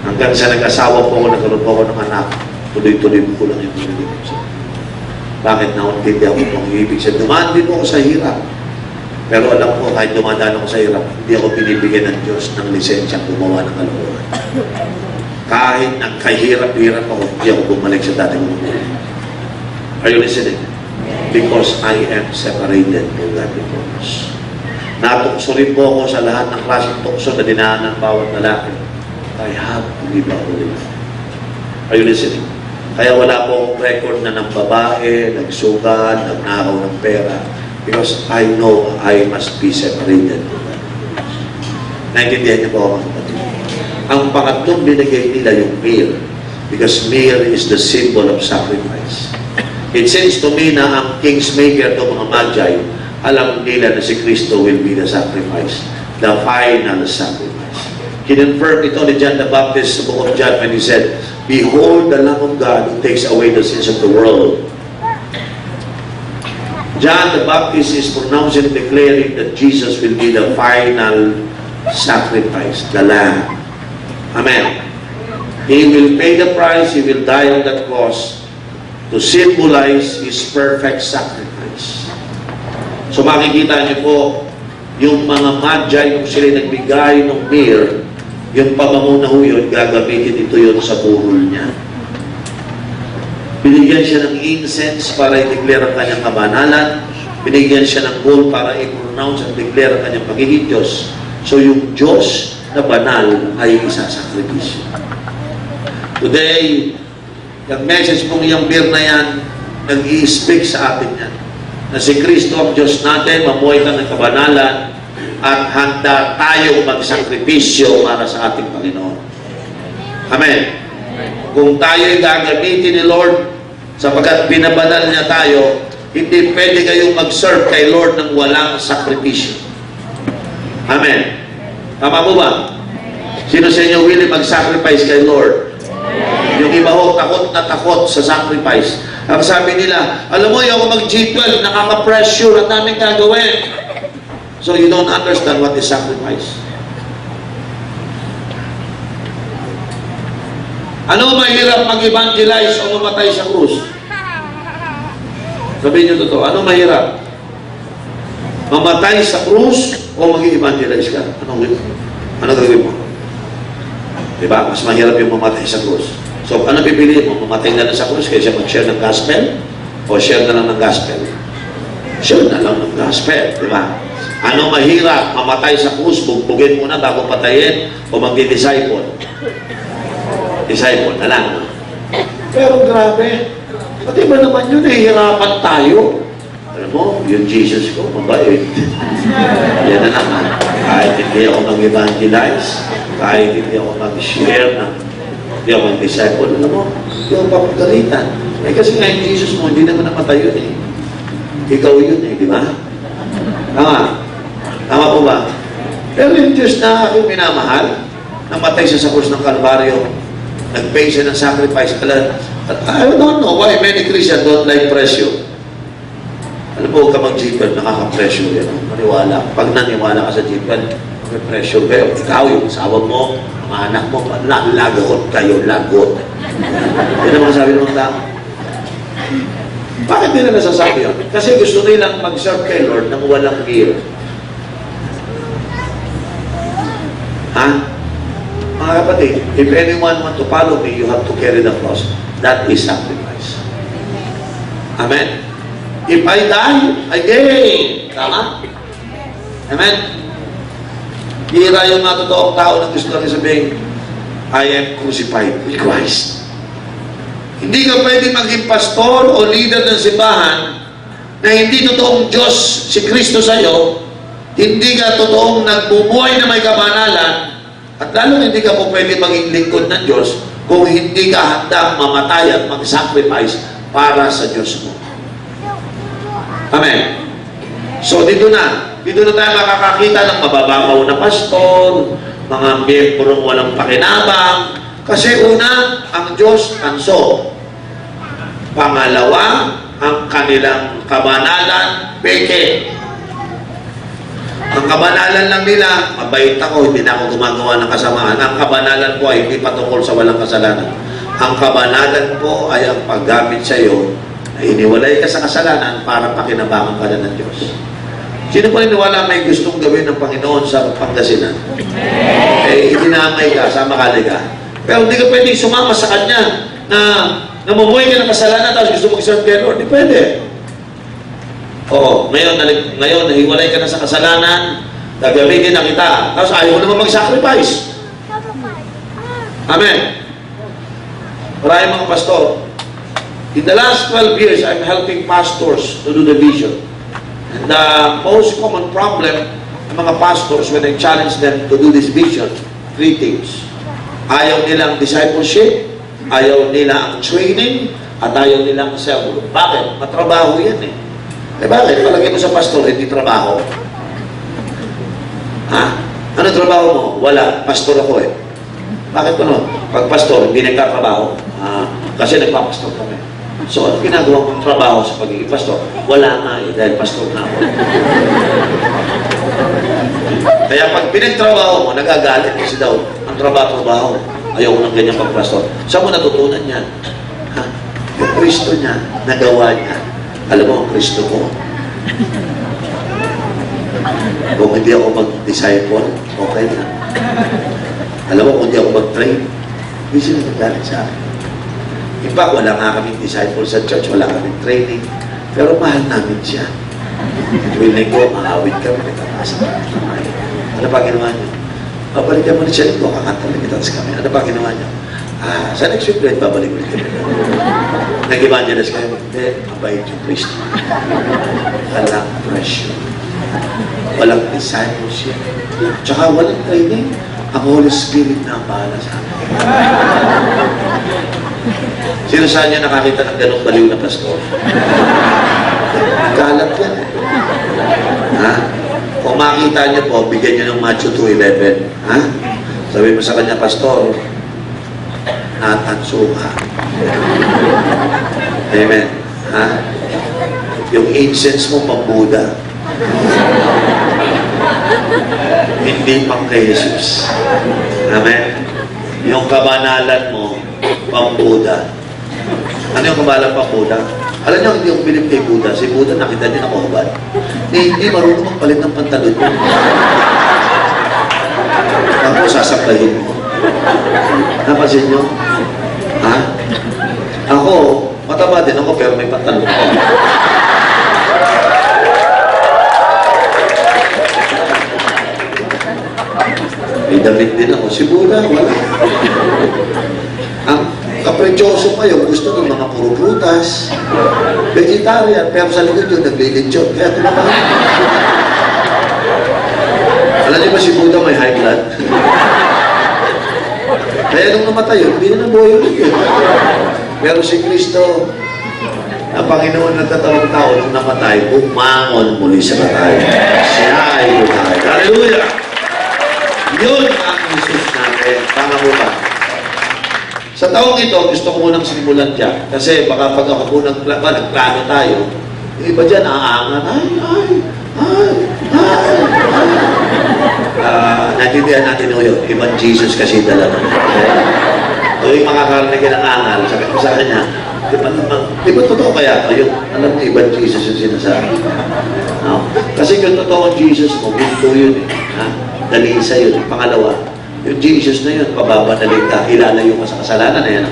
Hanggang sa nag-asawa po ako, nagkaroon po ako ng anak, tuloy-tuloy ko lang yung pinilig ko. Bakit nauntindihan ko pong ibig sabihin? Dumaan din po ako sa hirap. Pero alam ko, kahit dumadaan ako sa hirap, hindi ako binibigyan ng Diyos ng lisensya gumawa ng kalokohan. Kahit nagkahirap-hirap ako, hindi ako bumalik sa dating buhay. Are you listening? Because I am separated from God's purpose. Natukso rin po ako sa lahat ng klaseng tukso na dinaanan ng bawat lalaki. I have to live a holy life. Are you listening? Kaya wala po akong record na ng babae, nagsugat, nagnakaw ng pera. Because I know I must be separated. Naintindihan niyo po ako, mga kapatid. Ang pangatlong binigay nila yung meal. Because meal is the symbol of sacrifice. It seems to me na ang kingsmaker to mga Magi, alam nila na si Kristo will be the sacrifice. The final sacrifice. Kinonfirm ito ni John the Baptist sa book of John when he said, "Behold the Lamb of God who takes away the sins of the world." John the Baptist is pronouncing and declaring that Jesus will be the final sacrifice, the Lamb. Amen. He will pay the price, He will die on that cross to symbolize His perfect sacrifice. So makikita niyo po, yung mga Magi, yung sila nagbigay ng myrrh, yung pabango na yun, gagamitin ito yun sa burol niya. Binigyan siya ng incense para i-declare ang kanyang kabanalan. Binigyan siya ng gold para i-pronounce at declare ang kanyang pagiging Diyos. So yung Diyos na banal ay isasakripisyo. Today, yung message pong yung beer na yan, nag-i-speak sa atin yan. Na si Kristo ang Diyos natin, mamuhay ka ng kabanalan, at handa tayo magsakripisyo para sa ating Panginoon. Amen. Kung tayo'y gagamitin ni Lord, sapagkat binabanal niya tayo, hindi pwede kayong mag-serve kay Lord ng walang sakripisyo. Amen. Tama po ba? Sino sa inyo willing mag-sacrifice kay Lord? Yung iba ho, takot na takot sa sacrifice. Ang sabi nila, alam mo, yung mag-G12, nakaka-pressure, at namin gagawin. So you don't understand what is sacrifice. Ano mahirap mag-evangelize o mamatay sa krus? Sabihin niyo totoo, ano mahirap? Mamatay sa krus o mag-evangelize ka? Ano gagawin mo? Diba? Mas mahirap yung mamatay sa krus. So, ano pipiliin mo? Mamatay na lang sa krus kaysa mag-share ng gospel? O share na lang ng gospel? Share na lang ng gospel, diba? Ano mahirap? Mamatay sa krus, bugbugin muna bago patayin o magdi-disciple? Disciple na lang. Pero grabe, pati ba naman yun, hihirapan tayo? Alam mo, yung Jesus ko, mabait. Yan na naman. Kahit hindi ako mag-evangelize, kahit hindi ako mag-share na, hindi ako mag-disciple, alam mo, hindi ako papagalitan. Eh kasi nga yung Jesus mo, hindi naman namatay yun eh. Ikaw yun eh, di ba? Tama. Tama po ba? Pero yung Diyos na aking minamahal, namatay siya sa krus ng Kalbaryo, nag-pay siya ng sacrifice. I don't know why many Christians don't like pressure. Alam mo, huwag ka mag-jeepel, nakaka-pressure yan. Maniwala. Pag naniwala ka sa jeepel, may pressure kayo. Ikaw, yung asawa mo, mga anak mo, lagot kayo, lagot. Yan ang mga sabi ng mga tao. Bakit nila nasasabi yun? Kasi gusto nilang mag-serve kay Lord nang walang gear. Ha? Mga kapatid, if anyone want to follow me, you have to carry the cross. That is sacrifice. Amen? If I die, I gain. Tama? Amen? Hira yung mga totoong tao na gusto lang sabihin, I am crucified with Christ. Hindi ka pwede maging pastor o leader ng simbahan na hindi totoong Diyos si Kristo sa'yo, hindi ka totoong nagbubuhay na may kabanalan, at lalo hindi ka po pwede maging lingkod ng Diyos kung hindi ka handang mamatay at mag-sacrifice para sa Diyos mo. Amen. So dito na tayo makakakita ng mabababaw na pastor, mga miyembrong walang pakinabang, kasi una, ang Diyos tanso. Pangalawa, ang kanilang kabanalan, peke. Ang kabanalan lang nila, mabait ako, hindi na ako gumagawa ng kasamaan. Ang kabanalan po ay hindi patungkol sa walang kasalanan. Ang kabanalan po ay ang paggamit sa iyo na iniwalay ka sa kasalanan para pakinabangan ka na ng Diyos. Sino po niniwala may gustong gawin ng Panginoon sa Pangasinan? Eh, itinamay ka, sama kali ka. Pero hindi ka pwedeng sumama sa Kanya na namumuhay ka ng kasalanan tapos gusto mag-serve kay Lord. Hindi pwede. Oo, ngayon nahiwalay ka na sa kasalanan, gagamitin na kita, tapos ayaw mo naman mag-sacrifice. Amen. Maraming mga pastor. In the last 12 years, I'm helping pastors to do the vision. And the most common problem ng mga pastors when I challenge them to do this vision, three things. Ayaw nilang discipleship, ayaw nila ang training, at ayaw nilang self-group. Bakit? Matrabaho yan eh. Eh bakit? Palagay mo sa pastor, hindi trabaho. Ha? Ano trabaho mo? Wala. Pastor ako eh. Bakit ano? Pag pastor, hindi nagkatrabaho. Kasi nagpapastor kami. So, ano ginagawa kong trabaho sa pagiging pastor? Wala nga eh, dahil pastor na ako. Kaya pag pinagtrabaho mo, nagagalit kasi daw, ang trabaho. Ayaw ko ng ganyan pagpastor. Saan mo natutunan yan? Ha? Yung Kristo niya, nagawa niya. Alam mo, ang Kristo ko. Kung hindi ako mag-disciple, okay na. Alam mo, kung hindi ako mag-train, hindi sila nagagalit sa akin. In fact, wala nga kaming disciple sa church, wala kaming training, pero mahal namin siya. Tuwing linggo, maawit kami, nagtataas kami. Ano pa ginawa niyo? Babalikan mo na siya linggo, kakanta na kita kami. Ano pa ginawa niyo? Sa next week, babalik ulit kami. Nag-evangelize kayo, hindi, mabait yung Kristo. Walang pressure. Walang discipleship. Tsaka walang training. Ang Holy Spirit na ang bahala sa akin. Sino saan niya nakakita ng ganong baliw na pastor? Kalat yan. Ha? Kung makita niyo po, bigyan niyo ng Matthew 2:11. Ha? Sabi mo sa kanya, pastor, natanso ka. Amen. Ha? Yung incense mo, pang-Buddha. Hindi pang kay Jesus. Amen. Yung kabanalan mo, pang-Buddha. Ano yung kabanalan pang-Buddha? Alam niyo, hindi ako bilib kay Buddha. Si Buddha, nakita niyo nakahubad. Hindi marunong magpalit ng pantalon mo. Ako, sasaklahin mo. Napansin niyo? Ha? Ako, mataba din ako, pero may pantalon ko. May damit din ako. Si Buddha, wala. Ang kapretyoso kayo, gusto ng mga puro prutas, vegetarian, pero sa likod yun, naglilitsyon. Kaya kumakain. Alam niyo ba si Buddha may high blood? Kaya nung namatay yun, hindi na nabuhay ulit yun. Pero si Kristo, ang Panginoon na tatawag tao nung namatay, bumangon muli sa patay. Siya ay buhay. Hallelujah! Yun ang Jesus natin. Tama mo ba? Sa taong ito, gusto ko munang sinimulan dyan. Kasi baka pag ako munang nagplano tayo, yung iba dyan, aangan, natindihan natin yun. Ibang Jesus kasi dalawa. O yung makakarinig ng angal, sabi ko sa kanya, di ba totoo kaya ito? Yung, alam mo, ibang Jesus yung sinasabi. No? Kasi yung totoong Jesus mo, ginto yun eh. Ha? Dalisa yun. Pangalawa, yung Jesus na yun, pababanalig ka, ilalayo ka sa kasalanan na yan.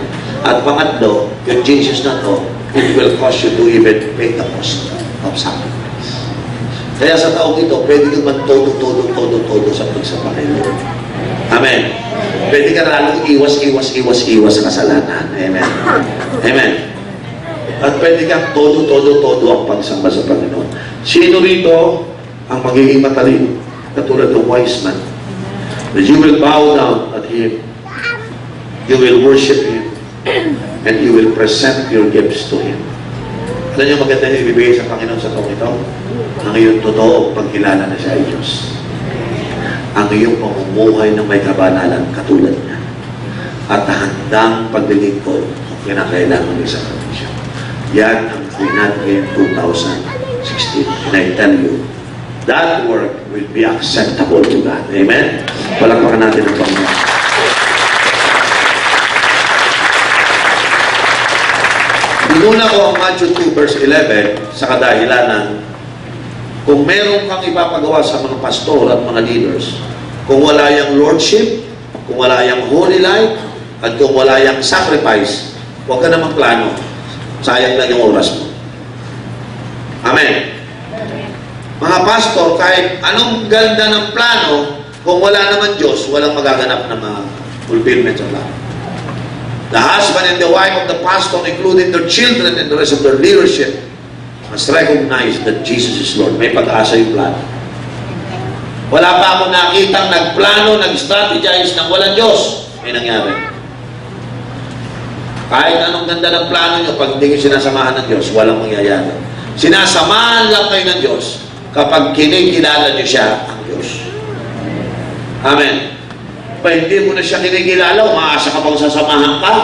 At pangatlo, yung Jesus na to, it will cause you to even make the cost of sacrifice. Kaya sa taong ito, pwede ka man todo sa Panginoon. Amen. Pwede ka lalong iwas sa kasalanan. Amen. Amen. At pwede kang todo ang pagsamba sa Panginoon. Sino rito ang magiging matalino? Katulad ng wise man. That you will bow down at Him. You will worship Him. And you will present your gifts to Him. Alam niyo maganda yung ibibigay sa Panginoon sa taong ito? Ang iyong totoo pagkilala na siya ay Diyos. Ang iyong pamumuhay ng may kabanalan katulad niya. At handang paglilingkod kung kinakailangan ng sakripisyo. Yan ang Finagin 2016. And I tell you, that work will be acceptable to God. Amen? Palakpakan natin ang Panginoon. Binuna ko ang Matthew 2 verse 11 sa kadahilanan, kung meron kang ipapagawa sa mga pastor at mga leaders, kung wala yung lordship, kung wala yung holy life, at kung wala yung sacrifice, huwag ka na magplano. Sayang lang yung oras mo. Amen. Mga pastor, kahit anong ganda ng plano, kung wala naman Diyos, walang magaganap na mga fulfillment sa plano. The husband and the wife of the pastor, including their children and the rest of their leadership, must recognize that Jesus is Lord. May pag-asa yung plano. Wala pa akong nakitang nagplano, nag-strategize ng walang Diyos. May nangyari. Kahit anong ganda ng plano nyo, pag hindi kayo sinasamahan ng Diyos, walang mangyayari. Sinasamahan lang kayo ng Diyos kapag kinikilala nyo siya ang Diyos. Amen. Pa hindi mo na siya kinikilala, umaasa ka pang sasamahan ka.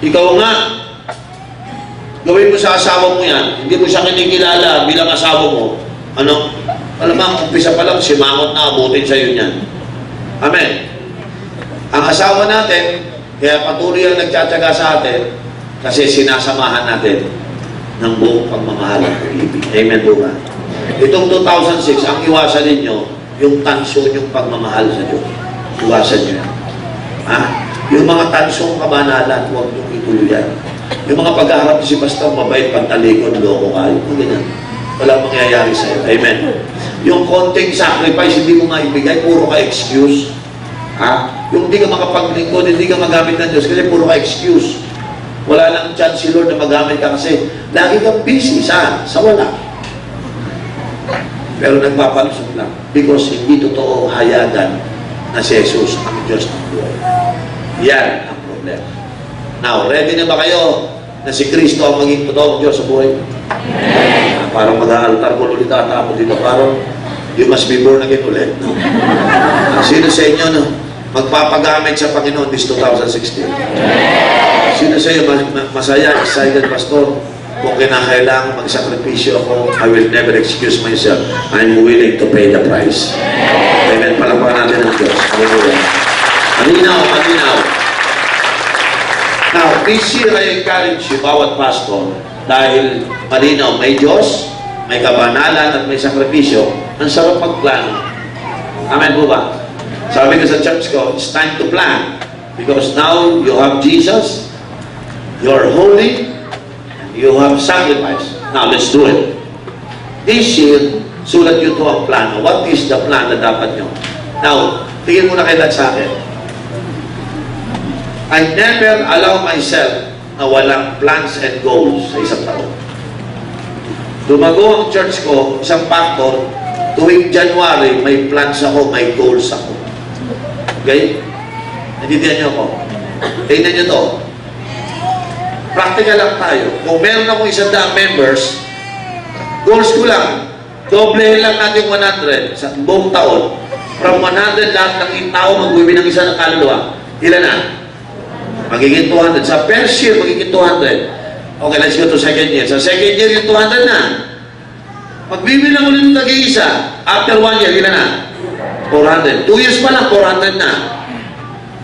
Ikaw nga, gawin mo sa asawa mo yan. Hindi mo siya kinikilala bilang asawa mo. Ano? Alam mo, umpisa pa lang, simangot na abutin sa'yo niyan. Amen. Ang asawa natin, kaya patuloy ang nagtsatsaga sa atin, kasi sinasamahan natin ng buong pagmamahal at pag-ibig. Amen po ba? Itong 2006, ang iwasan ninyo, yung tansyon yung pagmamahal sa Diyos. Iwasan nyo yan. Ha? Yung mga tansong kabanalan, huwag nyo ituloy yan. Yung mga pag-aharap si Pastor, mabait, pantalikod, loko kayo. Kung ganyan, walang mangyayari sa'yo. Amen. Yung konting sacrifice, hindi mo maibigay, puro ka excuse. Ha? Yung hindi ka makapaglingkod, hindi ka magamit ng Diyos, kasi puro ka excuse. Wala nang chance si Lord na magamit ka kasi lagi kang busy. Saan? Sa wala. Pero nagpapalusot lang. Because hindi totoo hayagan na si Jesus ang Diyos ng buhay. Yan ang problema. Now, ready na ba kayo na si Kristo ang maging totoong Diyos sa buhay? Parang mag-aaltar ko ulit ata ako dito. Parang you must be born again ulit. No? Sino sa inyo magpapagamit sa Panginoon this 2016? Sino sa iyo masaya, excited, Pastor? Kung kinakailangan magsakripisyo ako, I will never excuse myself. I'm willing to pay the price. Amen. Palapakan natin ang Diyos. Hallelujah. Malinaw. Now, this year I encourage you, bawat pastor, dahil malinaw, may Diyos, may kabanalan at may sakripisyo, ang sarap magplano. Amen po ba? Sabi ko sa church ko, it's time to plan. Because now you have Jesus, you're holy, you have sacrifice. Now, let's do it. This year, sulat nyo ito ang plano. What is the plan na dapat nyo? Now, tingin mo na kailan sa akin. I never allow myself na walang plans and goals sa isang taon. Lumago ang church ko, isang pastor, 2 tuwing January, may plans ako, may goals ako. Okay? Nandiyan niyo ako. Tingnan niyo to. Practical lang tayo. Kung meron akong 100 members, goals ko lang, doblehin lang natin 100 sa buong taon. From 100, lahat ng tao mag-uwi ng isa ng kaluluwa. Ilan na? Magiging 200. Sa first year, magiging 200. Okay, let's go to second year. Sa second year, yung 200 na. Magbibilang ulit ng tag-iisa. After 1 year, ilan na? 400. 2 years pa lang, 400 na.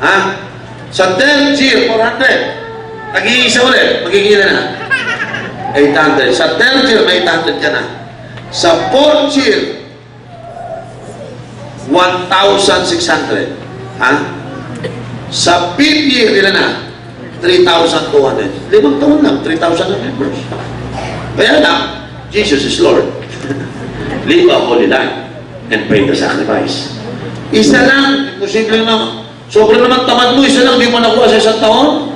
Ha? Sa third year, 400. Tag-iisa ulit, magiging ilan na? 800. Sa third year, may 800 ka na. Sa fourth year, 1,600. Ha? Sa fifth year, ilan na? 3,200. 5 taon lang, 3,000 na members. Kaya lang, Jesus is Lord. Live a holy life and pay the sacrifice. Isa lang, imposible na. Sobrang naman tamad mo, isa lang, di mo nakuha sa isang taon.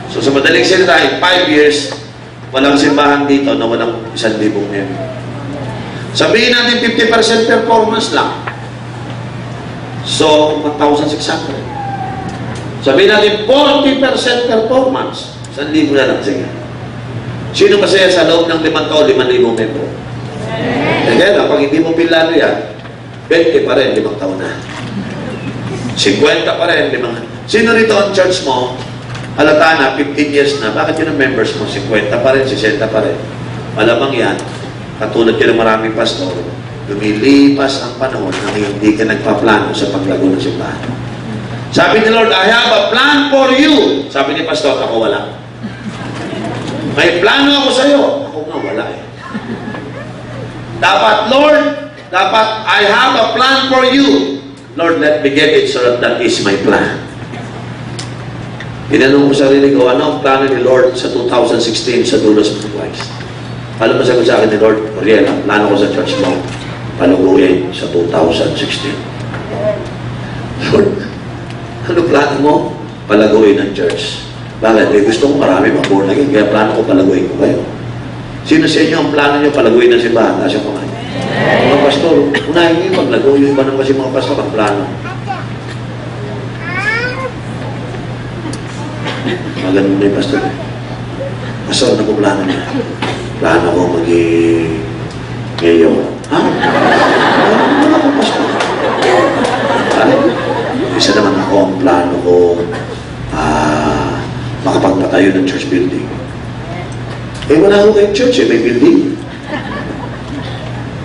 So sa madaling salita, in 5 years, walang simbahan dito na walang 1,000 member. Sabihin natin 50% performance lang. So, 1,600. Sabihin natin 40% performance. 1,000 na lang. Sige. Sino masaya sa loob ng 5 taon, 5,000 membro? Kaya lang, pag hindi mo pilano yan, 20 pa rin, 5 taon na. 50 pa rin, 5. Sino rito ang church mo? Halata na, 15 years na. Bakit yun ang members mo? 50 pa rin, 60 pa rin. Malamang yan. Katulad yun ng maraming pastor, lumilipas ang panahon na hindi ka nagpaplano sa paglago ng simbahan. Sabi ni Lord, I have a plan for you. Sabi ni pastor, ako wala. May plano ako sa iyo. Ako nga wala eh. Dapat, Lord, I have a plan for you. Lord, let me get it so that is my plan. Tinanong ko sarili ko, ano ang plano ni Lord sa 2016 sa dulos ng Christ? Alam mo sagot sa akin ni Lord, Oriel, ang plano ko sa church mo, paluguin sa 2016. Lord, ano plano mo? Palaguin ang church. Bakit? Eh, gusto ko marami mag-born again, kaya plano ko palaguin ko kayo. Sino sa inyo ang plano nyo palaguin ng simbahan? Nasa ko nga. Mga pastor, unahin nyo maglago, yung iba naman kasi mga pastor ang plano. Maganda na yung pastor. Pastor, ano po plano niya? Plano ko maging ngayon. Ha? Ano ako, pastor? Isa naman ako, ang plano ko makapagpatayo ng church building. Eh, wala ako kayong church eh, may building.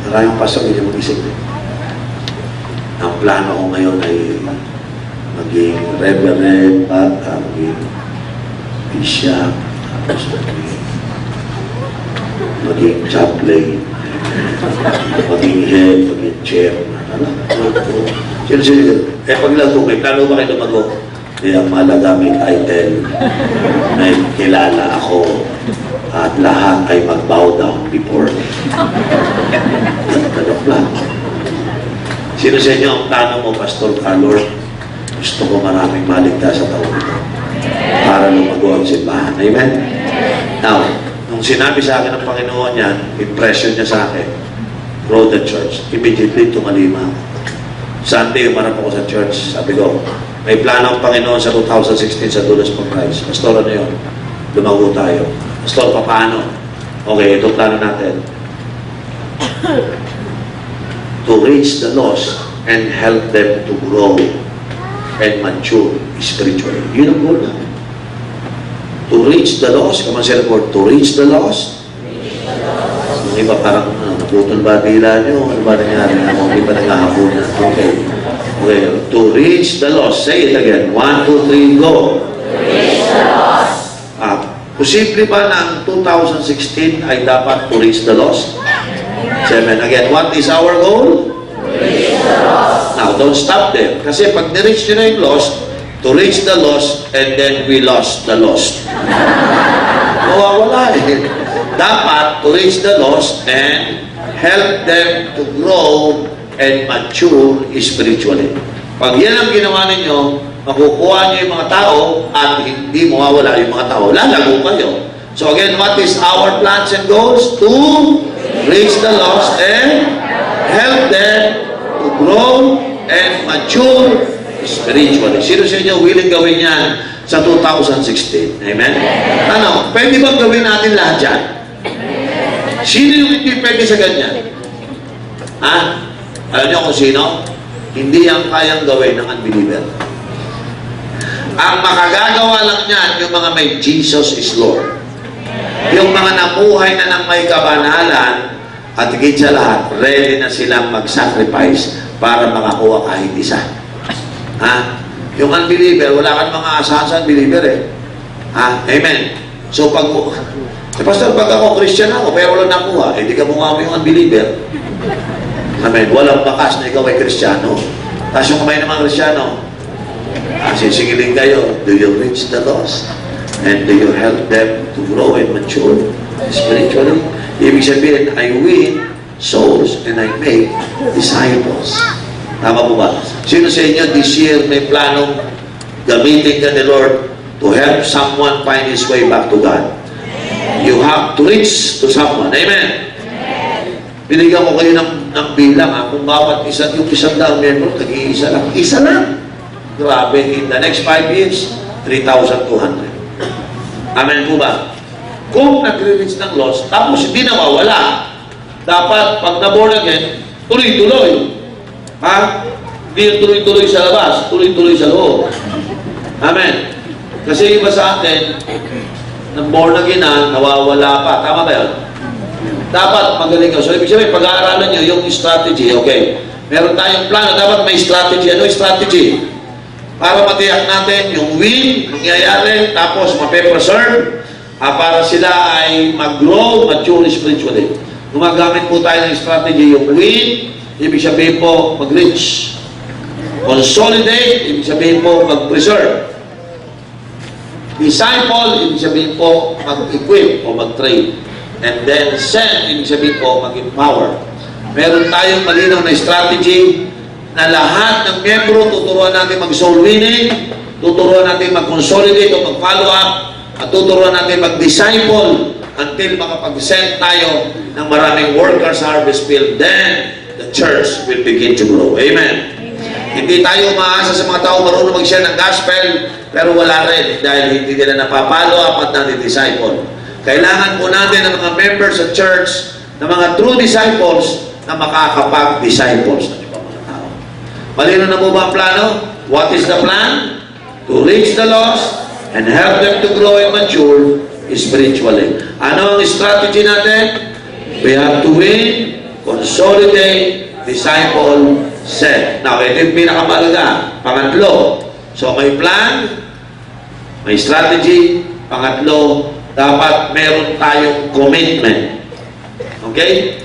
Maraming pastor hindi mag-isip eh. Ang plano ko ngayon ay maging reverend, maging bishop, tapos maging chaplain, maging head, maging chairman. Sino? Eh, paglago, may plano ba kayo lumago? Eh, ang mahalaga may title, may kilala ako, at lahat ay mag-bow down before me. Ano plano? Sino sa inyo ang plano mo, Pastor Lord? Gusto ko maraming maligtas sa taon ito para lumago ang simbahan. Amen? Now, nung sinabi sa akin ng Panginoon yan, impression niya sa akin, grow the church. Immediately, tumalima ako. Sunday, umarap ako sa church. Sabi ko, may plano ang Panginoon sa 2016 sa Dulos ng Christ. Pastor, ano yun? Lumago tayo. Pastor, paano? Okay, ito plano natin. To reach the lost and help them to grow and mature spiritually. Yun ang goal namin. To reach the lost, come on, say the word, to reach the lost. Yung iba parang, naputol ba dila nyo? Ano ba nangyari? Hindi pa naghahapunan. Okay. Okay. To reach the lost. Say it again. 1, 2, 3, go. To reach the lost. Posible ba na ang 2016 ay dapat to reach the lost? 7. Again, what is our goal? To reach the lost. Now, don't stop there. Kasi pag ni-reach nyo na yung lost, to reach the lost, and then we lost the lost. Mawawala eh. Dapat to reach the lost and help them to grow and mature spiritually. Pag yan ang ginawa ninyo, makukuha niyo yung mga tao at hindi mawawala yung mga tao. Lalago kayo. So again, what is our plans and goals? To reach the lost, and help them to grow and mature spiritually. Sino sa inyo willing gawin yan sa 2016? Amen? Ano? Pwede bang gawin natin lahat yan? Sino yung hindi pwede sa ganyan? Ha? Alam niyo kung sino? Hindi yan kayang gawin ng unbeliever. Ang makagagawa lang niyan, yung mga may Jesus is Lord. Yung mga namuhay na ng may kabanalan, at higit sa lahat, ready na silang mag-sacrifice para makakuha kahit isa. Ha? Yung unbeliever, wala kang mga asahan sa unbeliever eh. Ha? Amen. So pag Pastor, pag ako Christian ako, pero wala nakuha, eh di ka mukha mo yung unbeliever. Amen. Walang bakas na ikaw ay Kristiyano. Tapos yung kamay ng mga Kristiyano, sisingilin kayo, do you reach the lost? And do you help them to grow and mature spiritually? Ibig sabihin, I win souls and I make disciples. Tama po ba? Sino sa inyo this year may planong gamitin ka ni Lord to help someone find his way back to God? You have to reach to someone. Amen? Binigyan ko kayo ng bilang. Kung bawat yung isang daang member, nag-iisa lang. Isa lang. Grabe. In the next 5 years, 3,200. Amen po ba? Kung nag-reach ng loss, tapos hindi nawawala, dapat pag na-born again, tuloy-tuloy. Ha? Hindi yung tuloy-tuloy sa labas, tuloy-tuloy sa loob. Amen. Kasi iba sa atin, nang born again na, nawawala pa. Tama ba yun? Dapat magaling ka. So, ibig sabihin, pag-aaralan nyo yung strategy, okay. Meron tayong plano, dapat may strategy. Ano yung strategy? Para matiyak natin yung win, mangyayari, tapos mape-preserve, para sila ay mag-grow, mature spiritually. Gumagamit po tayo ng strategy, yung win, ibig sabihin po, mag-reach. Consolidate, ibig sabihin po, mag-preserve. Disciple, ibig sabihin po, mag-equip o mag-train. And then, send, ibig sabihin po, mag-empower. Meron tayong malinaw na strategy na lahat ng membro, tuturuan natin mag-soul winning, tuturuan natin mag-consolidate o mag-follow up, at tuturuan natin mag-disciple until makapag-send tayo ng maraming workers sa harvest field. Then, the church will begin to grow. Amen. Hindi tayo umaasa sa mga tao marunong mag-share ng gospel, pero wala rin dahil hindi nila napapalo up at nati-disciple. Kailangan po natin ng mga members sa church, ng mga true disciples, na makakapag-disciples ng ibang mga tao. Malino na mo ba ang plano? What is the plan? To reach the lost and help them to grow and mature spiritually. Ano ang strategy natin? We have to win, consolidate, disciple, send. Now, ito yung pinakamalaga. Pangatlo. So, may plan, may strategy. Pangatlo, dapat meron tayong commitment. Okay?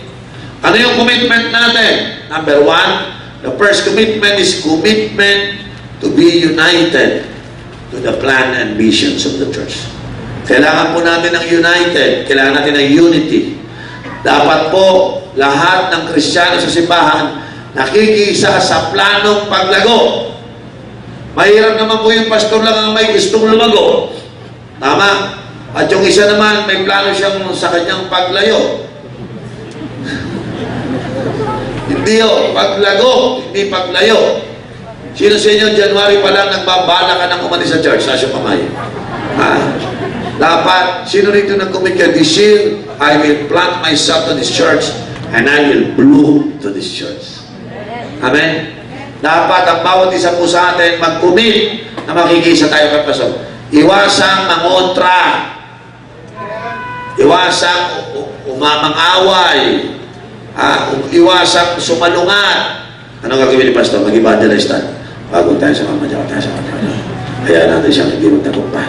Ano yung commitment natin? Number 1, the first commitment is commitment to be united to the plan and visions of the church. Kailangan po natin ng united. Kailangan natin ng unity. Dapat po, lahat ng Kristiyano sa simbahan nakikisa sa planong paglago. Mahirap naman po yung pastor lang ang may gustong lumago. Tama? At yung isa naman, may plano siyang sa kanyang paglayo. Hindi o, paglago, hindi paglayo. Sino sa inyo, January pa lang, nagbabala ka ng umalis sa church? Sa siyang kamay. Ha? Dapat, sino rito nag-commit ka? This year, I will plant myself to this church and I will bloom to this church. Amen? Dapat ang bawat isa po sa atin mag-commit na makikisa tayo kay Pastor. Iwasang mangontra. Iwasang umamang-away. Iwasang sumalungat. Anong gagawin ni Pastor? Mag-evangelize tayo. Bago tayo sa mama dyan, tayo sa mama dyan. Kaya natin siyang hindi magtagumpay.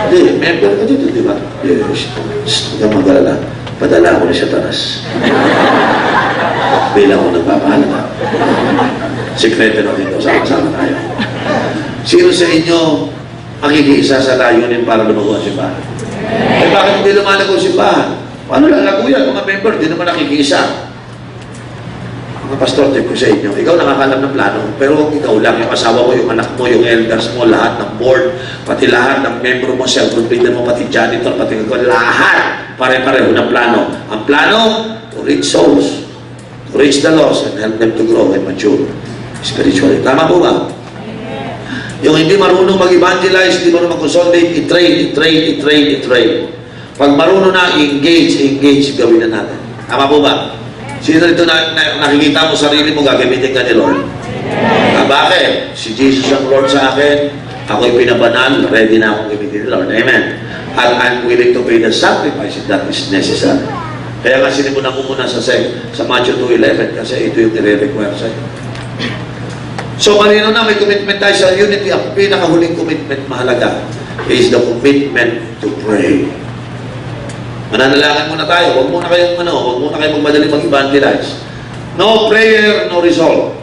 Hindi, member ka dito, di ba? Huwag kang mag-alala. Padala ko na siya tanas. Bilang ko nagpapahalaga. Sekreto na dito, sama-sama tayo. Sino sa inyo makikiisa sa layunin para lumago ang simbahan? Eh bakit hindi lumalago ang simbahan? Paano lalago yan? Mga member, di naman nakikiisa. Mga pastor, tip ko sa inyo, ikaw nakakalam ng plano, pero ikaw lang, yung asawa mo, yung anak mo, yung elders mo, lahat ng board, pati lahat ng member mo, self-completed mo, pati janitor, pati lahat pare-pareho ng plano. Ang plano, to reach souls, to reach the lost, and help them to grow and mature spiritually. Tama po ba? Yung hindi marunong mag-evangelize, hindi marunong mag-consolidate, i-train. Pag marunong na, engage, gawin na natin. Tama po ba? Sino ito nakikita mo sarili mo, gagamitin ka ni Lord? Bakit? Si Jesus ang Lord sa akin, ako'y pinabanal, ready na akong gamitin ni Lord. Amen. And I'm willing to pay the sacrifice if that is necessary. Kaya nga sinimulan ko muna sa Matthew 2:11 kasi ito yung nire-require sa'yo. So, kanino na may commitment tayo sa unity. Ang pinakahuling commitment mahalaga is the commitment to pray. Mananalangin muna tayo. Huwag muna kayong magmadali mag-evangelize. No prayer, no result.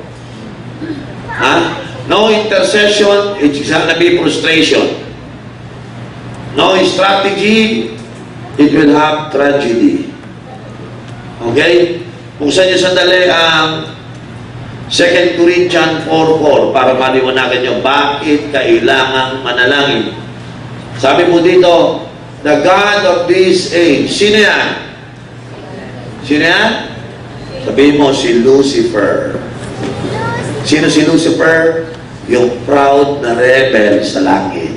No intercession, it's gonna be frustration. No strategy, it will have tragedy. Okay? Buksan niyo sandali ang 2 Corinthians 4:4 para maliwanagan niyo bakit kailangang manalangin. Sabi po dito, the God of this age. Sino yan? Sino yan? Sabihin mo, si Lucifer. Sino si Lucifer? Yung proud na rebel sa langit.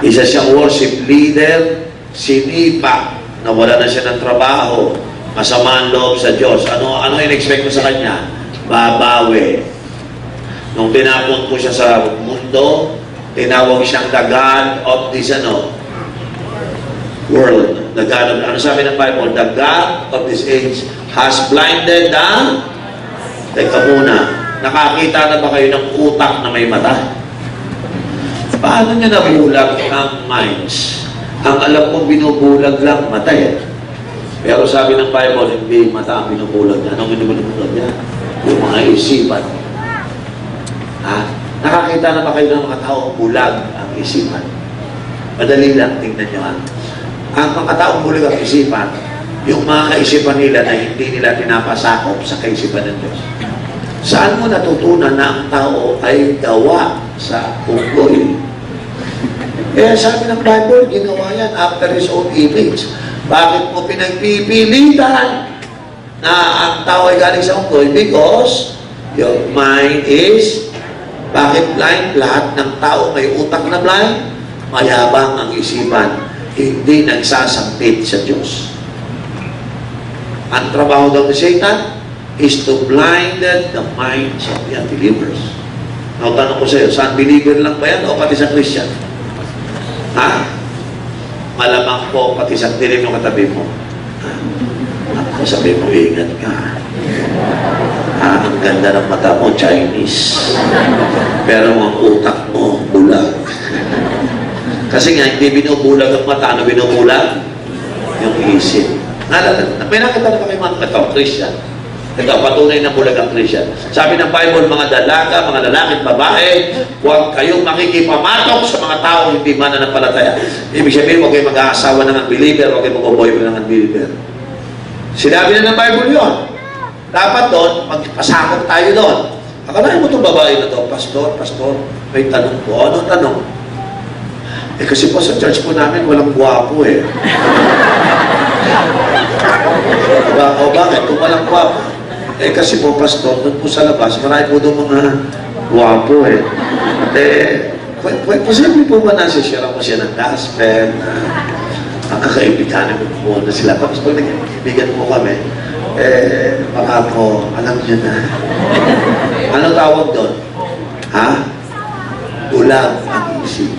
Isa siyang worship leader, sinipa, na wala na siya ng trabaho, masama ang loob sa Diyos. Ano in-expect mo sa kanya? Babawi. Nung tinapon ko siya sa mundo, tinawag siyang the God of this world. The God of, ano sabi ng Bible? The God of this age has blinded the... Teka muna, nakakita na ba kayo ng utak na may mata? Paano niya nabulag ang minds? Ang alam ko, binubulag lang mata eh. Pero sabi ng Bible, hindi mata ang binubulag niya. Anong binubulag niya? Yung mga isipan. Nakakita na ba kayo ng mga tao bulag ang isipan? Madali lang, tingnan niyo Ang mga taong bulag ang isipan, yung mga kaisipan nila na hindi nila pinapasakop sa kaisipan ng Diyos. Saan mo natutunan na ang tao ay gawa sa unggoy? Sabi ng Bible, ginawa yan after his own image. Bakit mo pinagpipilitan na ang tao ay galing sa unggoy? Because your mind is, bakit blind? Lahat ng tao may utak na blind, mayabang ang isipan, hindi nagsasampit sa Diyos. Ang trabaho daw ni Satan is to blind the minds of the unbelievers. Now, tanong ko sa iyo, sa unbeliever lang ba yan o pati sa Christian? Malamang po, pati sa tilim yung katabi mo. Sabi mo, ingat ka. Ang ganda ng mata mo, Chinese. Pero ang utak mo, bulag. Kasi nga, hindi binubulag ang mata. Ano binubulag? Yung isip. May nakita na kami mga Christian. Ito, patunay na bulag ang Christian. Sabi ng Bible, mga dalaga, mga lalaki at babae, huwag kayong makikipamatok sa mga tao hindi mananampalataya. Ibig sabihin, huwag kayong mag-aasawa ng unbeliever, huwag kayong mag-boyfriend ng unbeliever. Sinabi na ng Bible yun. Dapat doon, magpasakot tayo doon. Akalain mo itong babae na to, Pastor, may tanong po. Anong tanong? Kasi po sa church po namin, walang gwapo eh. O bakit? Kung walang gwapo. Kasi po, Pastor, doon po sa labas, marami po doon mga gwapo eh. Posible po ba nasisira mo siya ng gospel? Ang kakaibiganin mo po na sila. Tapos pag nag-ibigan mo kami, baka po, alam niyo na. Ano tawag doon? Bulag ang isip.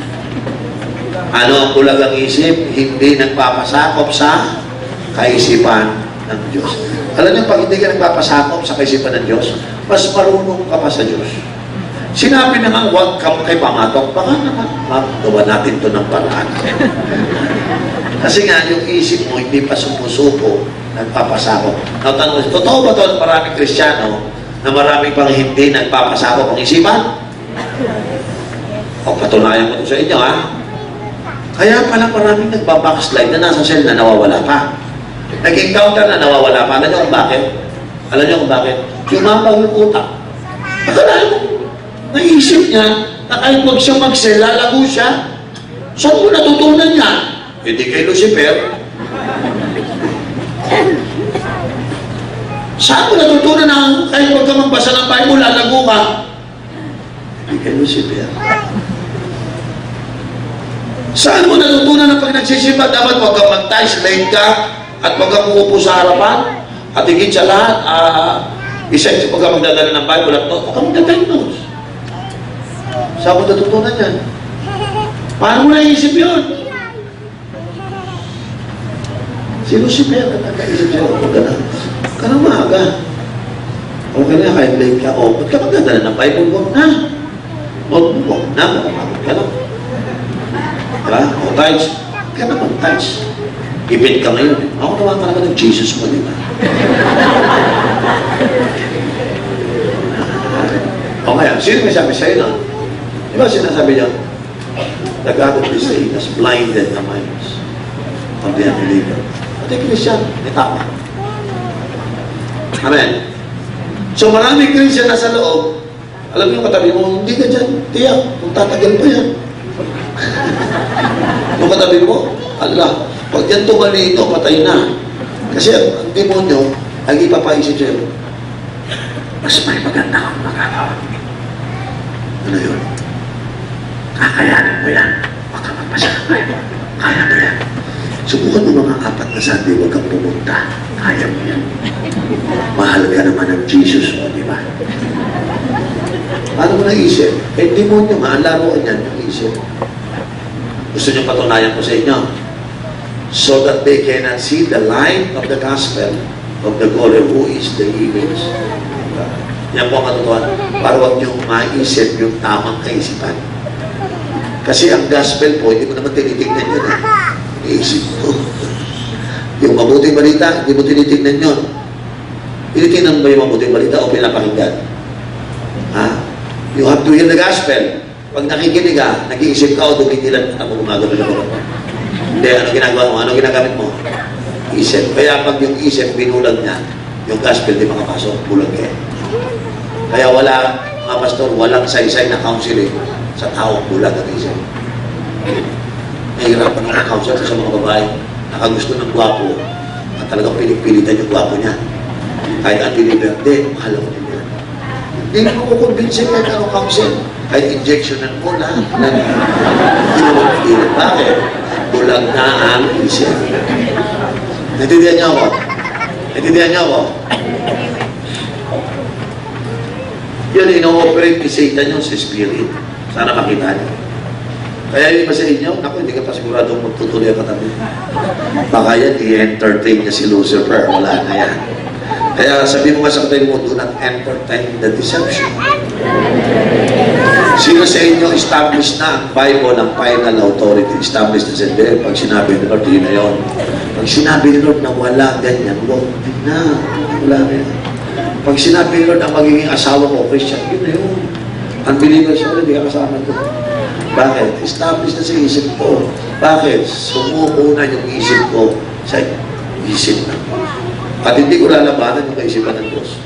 Ano ang bulag ang isip? Hindi nagpapasakop sa kaisipan ng Diyos. Alam niyo, pag hindi ka nagpapasakop sa kaisipan ng Diyos, mas marunong ka pa sa Diyos. Sinabi naman, huwag ka kay pamatok. Baka naman, magawa natin ito ng paraan. Kasi nga, yung isip mo, hindi pa sumusuko, nagpapasakop. Natanong, totoo ba ito ng maraming Kristiyano na maraming pang hindi nagpapasakop ang isipan? O, patunayan ko ito sa inyo, Kaya pala maraming nagbabackslide na nasa cell na nawawala pa. Nag-encounter na nawawala pa. Alam niyo kung bakit? Alam niyo kung bakit? Lumabang yung utak. Akala mo, naisip niya na kahit wag siya mag-cell, lalago siya. Saan mo natutunan niya? Hindi kay Lucifer. Saan mo natutunan na kahit huwag ka magbasa ng Bible, lalago ka? Hindi kay Lucifer. Saan mo natutunan na pag nagsisimba, dapat huwag ka mag-ties, late ka, at huwag ka uupo sa harapan, at higit sa lahat, isa-isa huwag ka magdadala ng Bible at huwag ka magdadala notes. Saan mo natutunan yan? Paano mo naisip yun? Si Lucifer na nagkaisip siya, huwag ka na. Huwag ka na maaga. Okay na, kahit late ka, ba't ka magdadala ng Bible? Huwag na. Huwag na, makapagod ka lang. Diba? O tides, ka naman tides. Ipit ka ngayon. Ako naman ka naman ng Jesus mo, di ba? O kaya, sino may sabi sa'yo na? Di ba sinasabi niya? The God of this age has blinded the minds of the unbeliever. Pati Christian, may tama. Amen. So maraming Christian nasa loob, alam niyo katabi mo, hindi ka dyan, tiyak, kung tatagal pa yan. Kung katabi mo, Allah, pag yan tumalito, patay na. Kasi ang demonyo, ang ipapaisip sa'yo, mas may maganda kang magagawa. Ano yun? Kakayanin mo yan. Baka magpasya kayo. Kaya mo yan. Subukan mo mga 4 na Sunday, huwag kang pumunta. Kaya mo yan. Mahal ka naman ng Jesus mo, di ba? Paano mo naisip? Eh, demonyo nga, ang laro niyan, naisip. Gusto niyo patunayan ko sa inyo? So that they cannot see the light of the gospel of the God who is the image. Yan po ang katotohanan. Para huwag niyong maisip yung tamang kaisipan. Kasi ang gospel po, hindi mo naman tinitignan yun. Iisip mo. Yung mabuting balita, hindi mo tinitignan yun. Tinitignan ba yung mabuting balita o pinapakinggan? Ha? You have to hear the gospel. Pag nakikinig ka, nag-iisip ka o dumigilan ka mo gumagano na ba? Hindi, ano ginagawa mo? Ano ginagamit mo? Isip. Kaya pag yung isip binulag niya, yung gospel di makapasok, bulag eh. Kaya wala, mga pastor, walang saysay na counseling sa taong bulag ang isip. Nahihirapan ng counsel sa mga babae, nakagusto ng gwapo, at talagang pilit-pilitan yung gwapo niya. Kahit ang piniberde, mahal ako niya. Hindi mo kukumbinsin kahit anong counsel. Kahit injectionan mo lahat. Hindi mo mapigilan. Bakit? Bulag na ang isip. Naintindihan niyo ako? Naintindihan niyo ako? Yun, ino-operate ni Satan yung sa spirit. Sana makita niyo. Kaya yung iba sa inyo, naku, hindi ka pa sigurado magtutuloy ang katabi. Baka yan, i-entertain niya si Lucifer. Wala na yan. Kaya sabi mo nga sa katabi mo, do not entertain the deception. Sino sa inyo established na ang Bible ang final authority? Established na siya. Pag sinabi ni Lord, yun na yun. Pag sinabi ni Lord na wala ganyan, huwag na. Wala na yan. Pag sinabi ni Lord ang magiging asawa ko, Christian, yun na yun. Unbeliever siya, hindi ka kasama ko. Bakit? Established na sa isip ko. Bakit? Sumuko na yung isip ko sa isip ng Diyos. At hindi ko lalabanan yung kaisipan ng Diyos.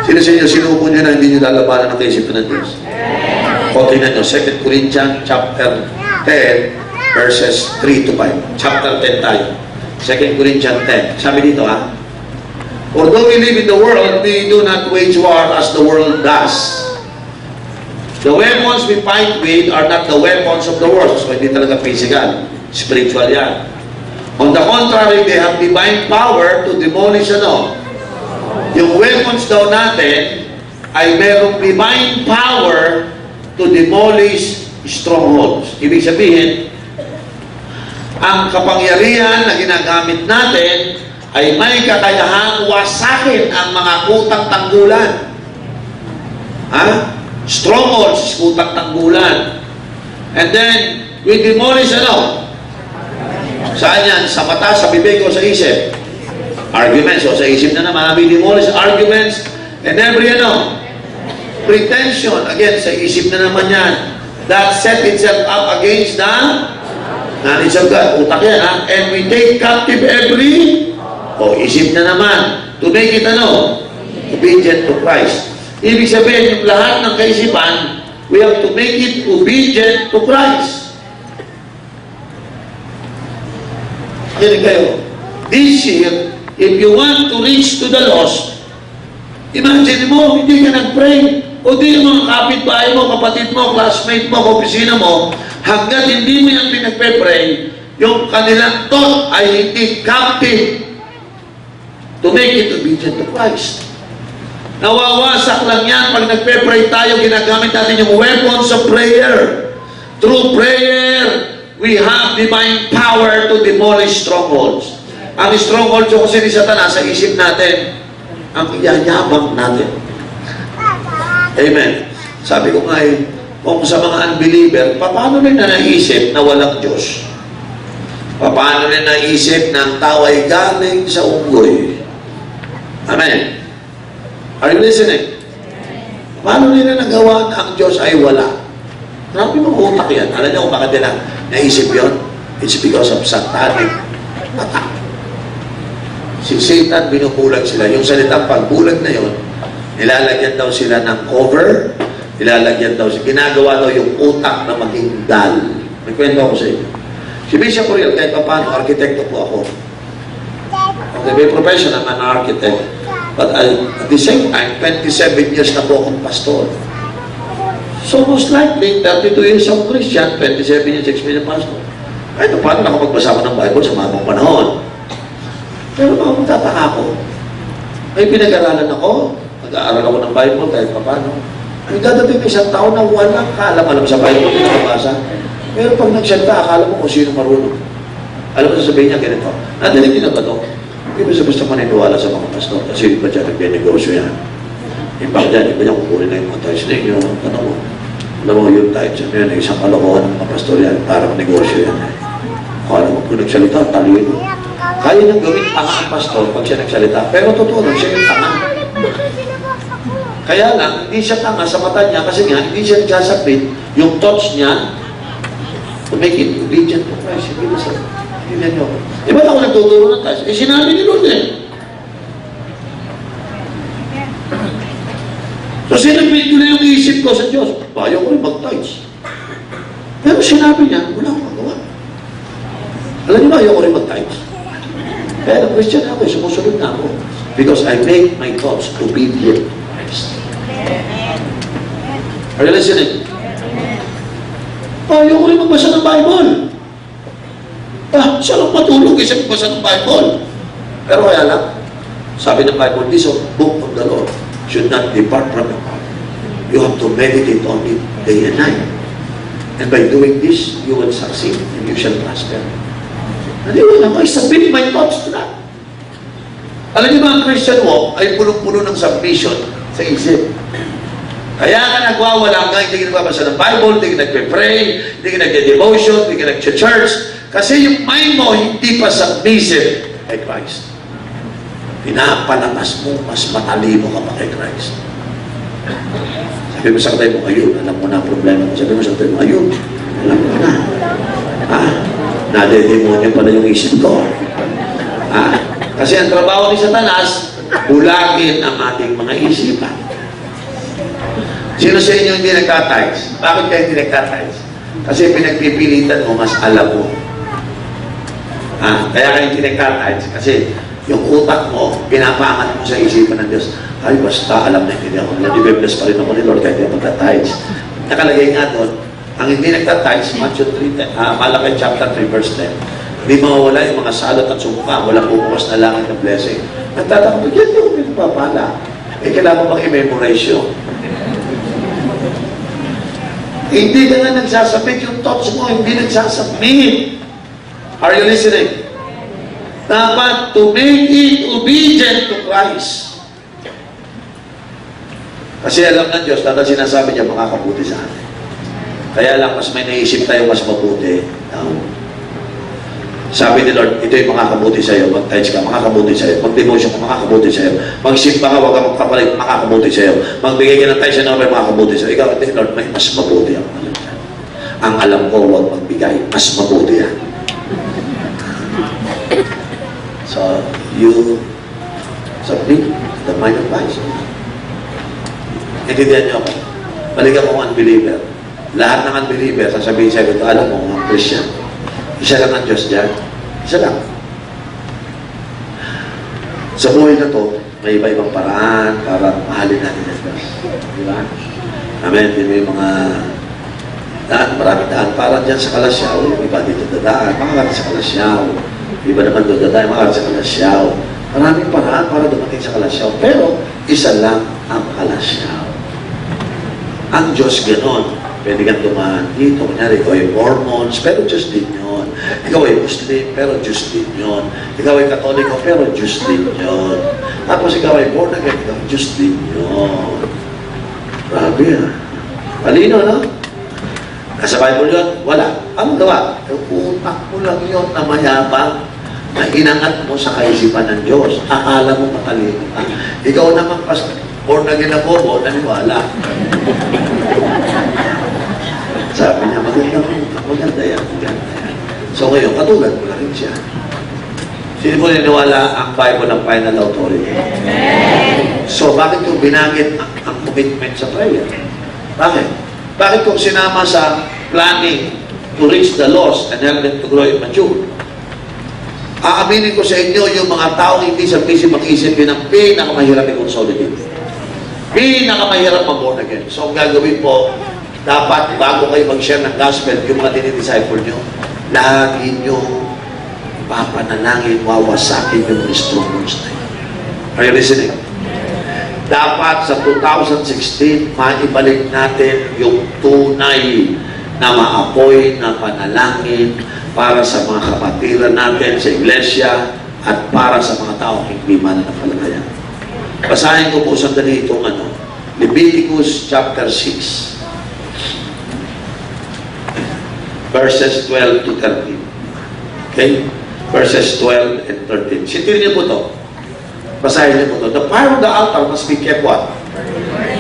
Sino sa inyo, sinuko niyo na hindi niyo lalabanan ang kaisipan ng Diyos? O tingnan nyo, 2 Corinthians chapter 10, verses 3 to 5. Chapter 10 tayo. 2 Corinthians 10. Sabi dito For though we live in the world, we do not wage war as the world does. The weapons we fight with are not the weapons of the world. So hindi talaga physical. Spiritual yan. On the contrary, they have divine power to demolish Yung weapons daw natin ay merong divine power to demolish strongholds. Ibig sabihin, ang kapangyarihan na ginagamit natin ay may kakayahang wasakin ang mga kutang tanggulan. Strongholds, kutang tanggulan. And then, we demolish Saan yan? Sa mata, sa bibig, o sa isip? Arguments, o sa isip na naman. We demolish arguments and every pretension. Again, sa isip na naman yan. That set itself up against the knowledge of God. Utak yan, And we take captive every isip na naman. To make it obedient to Christ. Ibig sabihin, yung lahat ng kaisipan, we have to make it obedient to Christ. Kinig kayo. This year, if you want to reach to the lost, imagine mo, hindi ka nag-pray. O di yung mga kapitbahay mo, kapatid mo, classmate mo, opisina mo, hanggat hindi mo yung pinagpe-pray, yung kanilang thought ay hindi captive to make it obedient to Christ. Nawawasak lang yan pag nagpe-pray tayo, ginagamit natin yung weapons of prayer. Through prayer, we have divine power to demolish strongholds. Ang strongholds yung kasi ni Satanas sa isip natin, ang iyayabang natin. Amen. Sabi ko nga kung sa mga unbeliever, paano rin na naisip na walang Diyos? Paano rin naisip na ang tao ay galing sa unggoy? Amen. Are you listening? Paano nila nagawa na ang Diyos ay wala? Grabe mga utak yan. Alam niyo kung bakit nila naisip yun? It's because of satanic attack. Si Satan, binubulag sila. Yung salitang pagbulag na yun, nilalagyan daw sila ng cover, nilalagyan daw sila, ginagawa daw yung utak na maging dull. May kwento ako sa inyo. Si Bishop Uriel, kahit pa paano, arkitekto po ako. Okay, may profession, I'm an architect. But at the same time, 27 years na po akong pastor. So most likely, 32 years akong Christian, 27 years experience pastor. Kahit pa paano, nakapagbasa ko ng Bible sa mga panahon. Pero magtataka ako. May pinag-aralan ako, nag-aaral ako ng Bible kahit pa paano. May dadating isang tao na walang kaalam-alam sa Bible, hindi nakabasa. Pero pag nagsalita, akala mo kung sino marunong. Alam mo, sasabihin niya ganito, nadinig din na ba ito? Hindi ba basta maniniwala sa mga pastor? Kasi iba dyan, nagbinegosyo yan. Iba dyan, iba dyan kukunin na yung mga tithes ninyo. Ano mo? Alam mo, yung tithes yan, isang kalokohan ng mga pastor yan, parang negosyo yan. Akala mo, kung nagsalita, talino. Kaya nang gawin tanga ang pastor pag siya nagsalita. Pero totoo lang, siya yung tanga. Kaya lang, hindi siya tanga sa mata niya kasi nga, hindi siya nagsasabit yung thoughts niya to make it obedient to Christ. Hindi na sa hindi niyo. Di ba ako nagtuturo ng tithes? Eh, sinabi ni Lord eh. So, sinabit ko na yung isip ko sa Diyos. Ayaw ko rin mag-tithes. Pero sinabi niya, wala akong magawa. Alam niyo ba, ayaw ko rin mag-tithes. Pero Christian ako, sumusunod na ako. Because I make my thoughts obedient to Christ. Are you listening? Ayaw ko rin magbasa ng Bible. Siya lang matulog kasi magbasa ng Bible. Pero kaya lang, sabi ng Bible, this book of the Lord should not depart from your heart. You have to meditate on it day and night. And by doing this, you will succeed and you shall prosper. Hindi wala ko, submit my thoughts to that. Alam niyo ba, ang Christian walk ay punong-puno ng submission sa isip. Kaya ka nagwawala ka, hindi ka nagbabasa ng Bible, hindi ka nagpe-pray, hindi ka nagde-devotion, hindi ka nag-church. Kasi yung mind mo hindi pa submissive kay Christ. Pinapalakas mo, mas matalino ka pa kay Christ. Sabi mo sa katay mo, ayun, alam mo na ang problema mo. Sabi mo sa katay mo, ayun, alam mo na. Nade-demonyo pala yung isip ko. Kasi ang trabaho ni Satanas, bulagin ang ating mga isipan. Sino sa inyo hindi nagtatides? Bakit kayo hindi nagtatides? Kasi pinagpipilitan mo, mas alam mo. Kaya kayo hindi nagtatides. Kasi yung utak mo, pinapangat mo sa isipan ng Diyos. Ay, basta alam na hindi ako. Nadibibless pa rin ako ni Lord kahit hindi magtatides. Nakalagay nga doon, ang hindi nagtatides, Malaki chapter 3, verse 10. Hindi mawawala yung mga salot at sumuka. Walang bubukas na langit ng blessing. Nagtataka, yan yung pinapapala. Kailangan bang i-memorize yun? Hindi ka nga nagsasabit yung thoughts mo, hindi nagsasabit. Are you listening? Dapat to make it obedient to Christ. Kasi alam ng Diyos, dahil sinasabi niya, makakabuti sa atin. Kaya lang, mas may naisip tayo, mas mabuti. Sabi ni Lord, ito yung makakabuti sa'yo. Mag-tithes ka, makakabuti sa'yo. Mag-devotion ka, makakabuti sa'yo. Mag-simba ka, huwag ka magpapalit, makakabuti sa'yo. Magbigay ka ng tithes sa number, makakabuti sa'yo. Ikaw, ito Lord, may mas mabuti ang alam yan. Ang alam ko, huwag magbigay. Mas mabuti yan. So, you submit the mind of Christ. Intindihan niyo ako. Balikan mo ang unbeliever. Lahat ng unbeliever, sasabihin sa'yo, ito, alam mo, ang Christian. Isa lang ang Diyos dyan. Isa lang. Sa buhay na to, may iba-ibang paraan para mahalin natin ang Diyos. Di ba? Amen. Di ba yung mga daan, maraming daan. Para dyan sa Kalasyaw, yung iba dito dadaan, makakarating sa Kalasyaw. Iba naman doon dadaan, makakarating sa Kalasyaw. Maraming paraan para dumating sa Kalasyaw. Pero, isa lang ang Kalasyaw. Ang Diyos ganon. Pwede kang dumaan dito. Kunyari, ikaw ay Mormons, pero Diyos din yun. Ikaw ay Muslim, pero Diyos din yun. Ikaw ay Katoliko, pero Diyos din yun. Tapos ikaw ay born again, ikaw Diyos din yun. Grabe ah. Malino, no? Nasa Bible yun? Wala. Ang gawa? Yung utak mo lang yun na mayabang na inangat mo sa kaisipan ng Diyos. Akala mo matalino ka. Ikaw naman, born again ako, born naniwala. Sabi niya, maganda yan. So ngayon, katulad mo na rin siya. Sino po niniwala ang Bible ng final authority? Amen. So bakit kung binagit ang commitment sa prayer? Bakit? Bakit kung sinama sa planning to reach the lost and help them to grow and mature? Aaminin ko sa inyo, yung mga tao hindi sa busy mag-isip, yun ang pinakamahirap i-consolidate. Pinakamahirap mag-born again. So ang gagawin po, dapat bago kayo mag-share ng gospel, yung mga dinidisciple nyo, lagi nyo papanalangin, wawasakin yung strongholds na yun. Are you listening? Dapat sa 2016, maibalik natin yung tunay na maapoy na panalangin para sa mga kapatiran natin sa iglesia at para sa mga tao hindi mananampalataya. Basahin ko po sandali itong Leviticus chapter 6. Verses 12 to 13. Okay? Verses 12 and 13. Sintirin niyo po ito. Basahin niyo po ito. The fire of the altar must be kept what?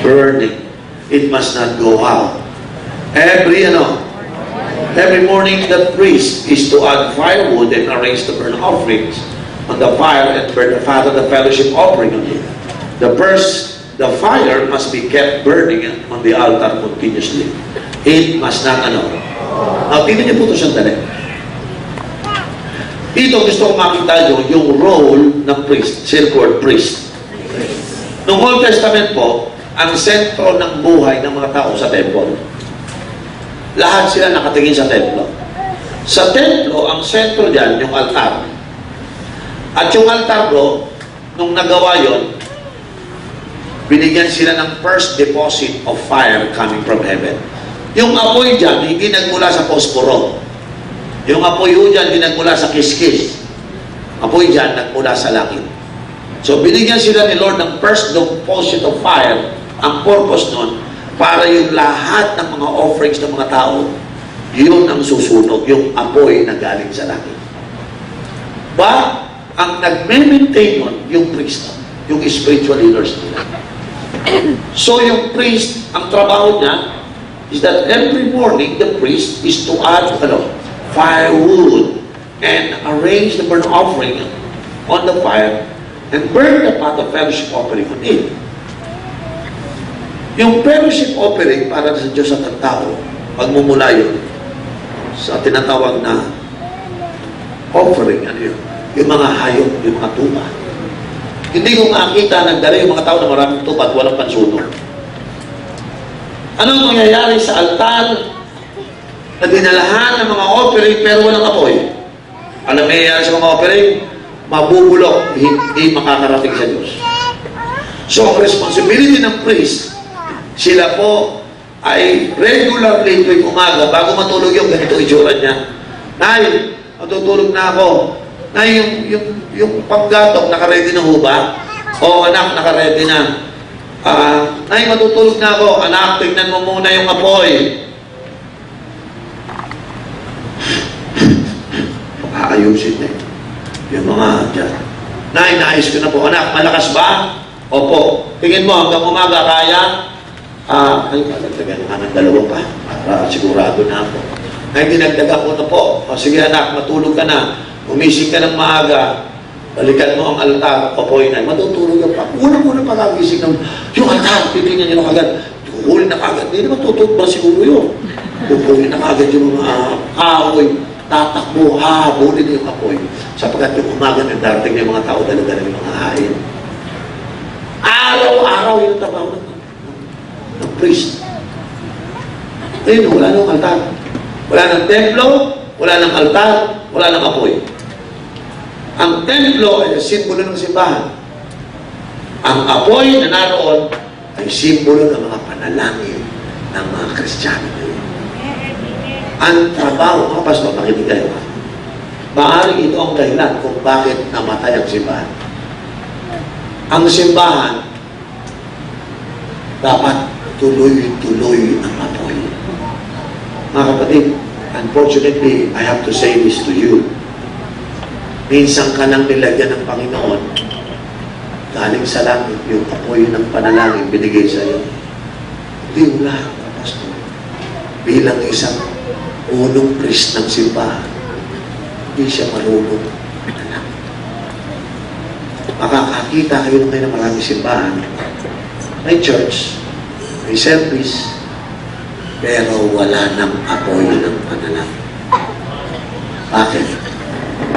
Burning. It must not go out. Every morning the priest is to add firewood and arrange the burnt offerings on the fire and burn the fat of the fellowship offering on it. The fire must be kept burning on the altar continuously. It must not Now, tingnan niyo po ito sandali. Dito gusto ko makita nyo yung role ng priest, circular priest. Noong Old Testament po, ang sentro ng buhay ng mga tao sa temple. Lahat sila nakatingin sa templo. Sa templo, ang sentro dyan, yung altar. At yung altar bro, nung nagawa yon, binigyan sila ng first deposit of fire coming from heaven. Yung apoy dyan, hindi nagmula sa posporo. Yung apoy dyan, hindi nagmula sa kiskis. Apoy dyan, nagmula sa langit. So, binigyan sila ni Lord ng first deposit of fire. Ang purpose nun, para yung lahat ng mga offerings ng mga tao, yun ang susunog, yung apoy na galing sa langit. But, ang nagme-maintain nun, yung priest, yung spiritual leaders nila. So, yung priest, ang trabaho niya, is that every morning the priest is to add firewood and arrange the burnt offering on the fire and burn the pot of fellowship offering on it. Yung fellowship offering para sa Diyos at ang tao, pagmumula yun sa tinatawag na offering, yung mga hayop, yung mga tuba. Hindi ko makita nagdala yung mga tao na maraming tuba at walang pansunog. Anong mangyayari sa altar na dinalahan ng mga offering pero walang apoy? Alam mo nangyayari sa mga offering? Mabubulok, hindi makakarating sa Diyos. So, ang responsibility ng priest, sila po ay regularly tuwing umaga, bago matulog yung ganito itsura niya. Nay, matutulog na ako. Nay, yung panggatok, nakaredy na ho ba? O anak, nakaredy na. Nay, matutulog na ako. Anak, tignan mo muna yung apoy. Aayusin na yung mga dyan. Nay, naayos ko na po. Anak, malakas ba? Opo. Tingin mo, hanggang umaga kaya? Ay, malagdagan nga ng dalawa pa. Para sigurado na ako. Ay, dinagdagan ko na po. O sige anak, matulog ka na. Umising ka ng maaga. Balikan mo ang altar, apoy na, matutulog ka pa. Unang-unang pag-agising ng yung altar, titingnan nyo na kagad. Huli na kagad. Hindi naman tutulog ba siguro yun? Huli na kagad yung mga kahoy. tatakbo, hahabulin yung apoy. Sapagkat yung umaga na darating yung mga tao, dala-dala yung mga hain. Araw-araw yung trabaho ng priest. Ayun, wala nang altar. Wala nang templo, wala nang altar, wala nang apoy. Ang templo ay simbolo ng simbahan. Ang apoy na naroon ay simbolo ng mga panalangin ng mga Kristiyano. Ang trabaho, mga pastor, makinig kayo. Maaaring ito ang dahilan kung bakit namatay ang simbahan. Ang simbahan, dapat tuloy-tuloy ang apoy. Mga kapatid, unfortunately, I have to say this to you. Minsan ka nang nilagyan ng Panginoon, galing sa langit, yung apoy ng panalangin binigay sa iyo. Hindi mo lahat, pastor. Bilang isang unong priest ng simbahan, hindi siya marunong manalangin. Makakakita kayo ngayon ng maraming simbahan, may church, may service, pero wala nang apoy ng panalangin. Bakit?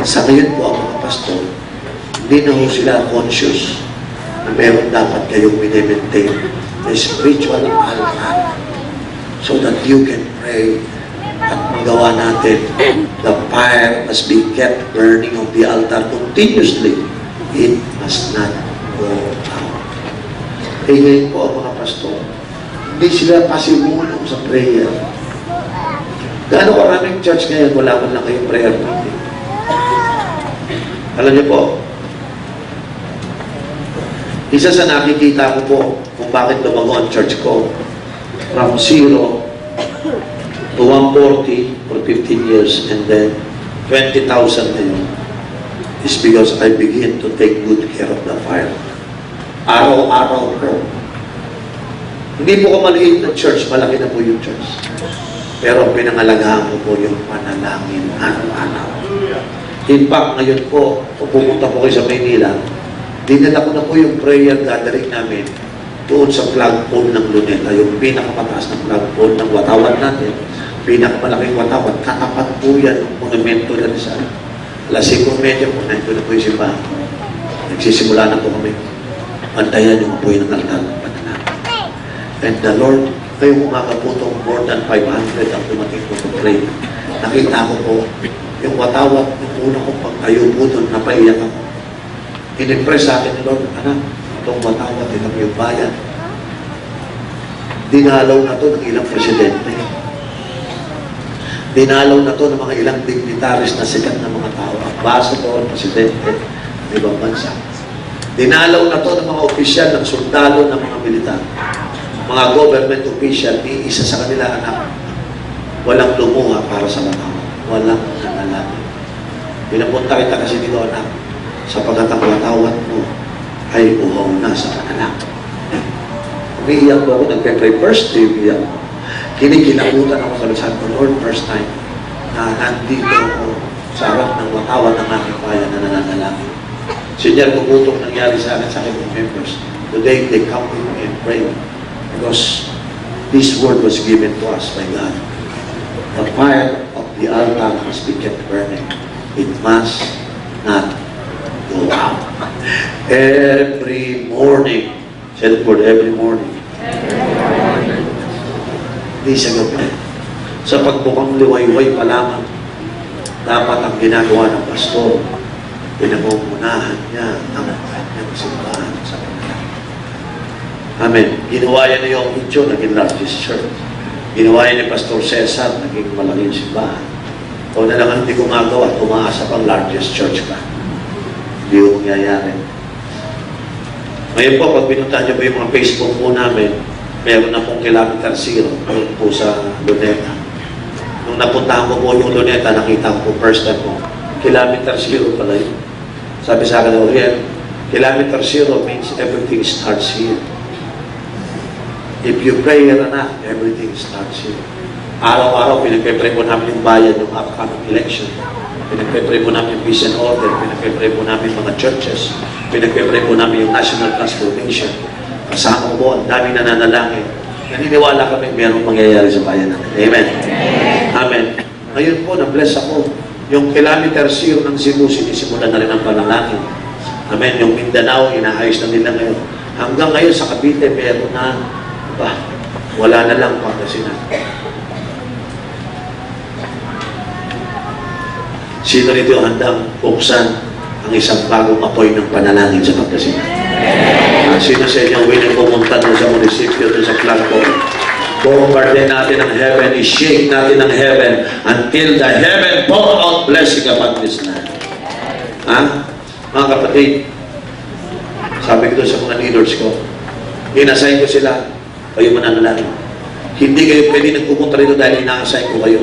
Sa ngayon po ang mga pastor, hindi na ho sila conscious na meron dapat kayong minimaintain na spiritual altar so that you can pray at magawa natin. The fire must be kept burning on the altar continuously. It must not go out. Eh ngayon po ang mga pastor, hindi sila pasimunong sa prayer. Gaano karaming church ngayon, wala man lang kayong prayer meeting. Alam niyo po, isa sa nakikita ko po kung bakit lumago ang church ko from 0 to 140 for 15 years and then 20,000 na yun is because I begin to take good care of the fire. Araw-araw po. Hindi po ko maliit na church, malaki na po yung church. Pero pinangalagahan ko po yung panalangin araw-araw. In fact, ngayon po, kung pupunta po kayo sa Maynila, dinala ko na po yung prayer gathering namin doon sa flagpole ng Luneta, yung pinakamataas na flagpole ng Watawat natin, pinakamalaking Watawat, katapat po yan ng monumento na sa alas 5:30 po, nandun na po yung simbahan. Nagsisimula na po kami. Antayan yung apoy ng altar ng panalangin. And the Lord, ngayong umaga po itong more than 500 ang dumating po to pray. Nakita ko po, yung Watawat, yung una kong pagtayo po doon, napaiyak ako. In-impress sa akin ni Lord, anak, itong Watawat, itong yung bayan. Dinalaw na to ng ilang presidente. Dinalaw na to ng mga ilang dignitaries na sikat na mga tao. Ambassador, presidente, ng ibang bansa. Dinalaw na to ng mga opisyal, ng sundalo, ng mga militar. Mga government official, ni isa sa kanila, anak, walang lumuha para sa Watawat. Walang nanalangin. Pinapunta kita kasi dito, anak, sapagkat ang Watawat mo ay uhaw na sa panalangin. Umiiyak ko ako, nagpe-pray first day, umiiyak ko. Kinikilabutan ako sa Luzon ko, Lord, first time na nandito ako sa harap ng Watawat ng aking bayan na nananalangin. Sinyar puputong nangyari sa akin, sa aking members. Today, they come with me and pray because this word was given to us by God. The fire of the altar must be kept burning. It must not go out. Every morning, said the word, every morning. Hindi sa gabi. Sa pagbukang liwayway pa lamang, dapat ang ginagawa ng pastor, pinamumunahan niya ang kanyang simbahan sa panalangin. Amen. Ginawa yan ni Yung Icho, naging largest church. Ginawa yan ni Pastor Cesar, naging malaking simbahan. O na lang hindi ko magawa, tumaasa pang largest church ka. Hindi yung nangyayari. Ngayon po, pag pinuntahan niyo po yung mga Facebook po namin, meron na pong kilometer 0 po sa Luneta. Nung napuntahan ko po yung Luneta, nakita ko po first time po, kilometer 0 pala yun. Sabi sa akin, Oriel, kilometer 0 means everything starts here. If you pray here na, everything starts here. Araw-araw, pinagpe-pray po namin yung bayan, yung upcoming election. Pinagpe-pray po namin yung peace and order. Pinagpe-pray po namin mga churches. Pinagpe-pray po namin yung national transformation. Kasama ko po, ang daming nananalangin. Naniniwala kami mayroong mangyayari sa bayan natin. Amen. Amen. Ngayon po, na-bless ako. Yung kilometer zero ng Cebu, sinisimulan na rin ang panalangin. Amen. Yung Mindanao, inaayos na nila ngayon. Hanggang ngayon sa Cavite, meron na, wala na lang Pangasinan. Sino rito ang handang buksan ang isang bagong apoy ng panalangin sa Pangasinan? Sino sa inyo willing pumunta doon sa munisipyo, doon sa platform? Bombardin natin ang heaven, i-shake natin ang heaven until the heaven pour out blessing upon this land. Ha? Mga kapatid, sabi ko doon sa mga leaders ko, inassign ko sila, kayo mananalangin. Hindi kayo pwede nagpupunta rito dahil ina-assign ko kayo.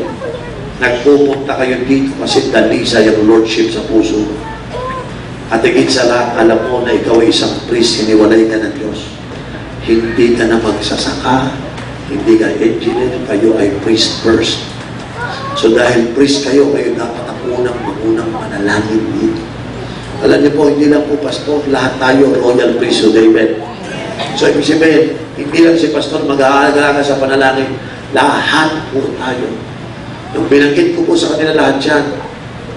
Nagpupunta kayo dito kasi dalisa yung lordship sa puso. At higit sa lahat, alam mo na ikaw ay isang priest, hiniwalay ka ng Diyos. Hindi ka na magsasaka, hindi ka engineer, kayo ay priest first. So dahil priest kayo dapat ang unang manalangin dito. Alam niyo po, hindi lang po pastor, lahat tayo royal priest of David. So ibig sabihin, hindi lang si pastor mag-aalaga sa panalangin, lahat po tayo. Nung binanggit ko po sa kanila lahat yan,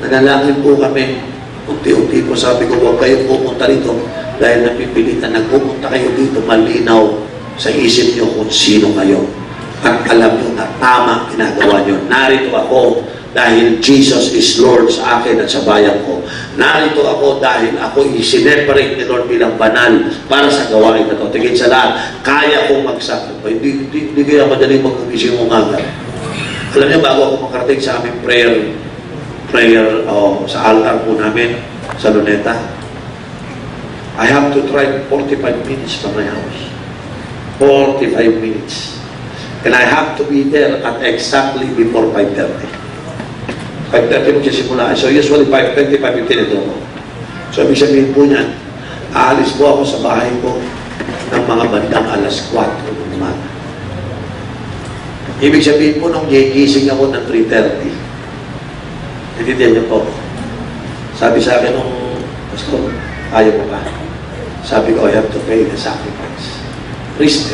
nanalangin po kami, unti-unti po sabi ko, huwag kayong pupunta rito dahil napipilitan, nagpupunta kayo dito, malinaw sa isip nyo kung sino kayo. At alam nyo na tama ginagawa nyo. Narito ako dahil Jesus is Lord sa akin at sa bayan ko. Narito ako dahil ako isineparate ni Lord bilang banal para sa gawain na ito. Tingin sa lahat, kaya kong magsacrifice. Hindi kaya madaling mag-umising umaga. Alam niyo, bago ako makarating sa aming prayer sa altar po namin sa Luneta, I have to drive 45 minutes from my house. 45 minutes. And I have to be there at exactly before 5:30. 5:30 magsisimula. So usually 5:20, 5:15 ito ako. So ibig sabihin po niyan, aalis po ako sa bahay ko ng mga bandang alas 4 ng umaga. Ibig sabihin po nung gigising ako ng 3:30. Natindihan niyo po. Sabi sa akin nung pastor, ayaw mo ba? Sabi ko, I have to pay the sacrifice. Priest.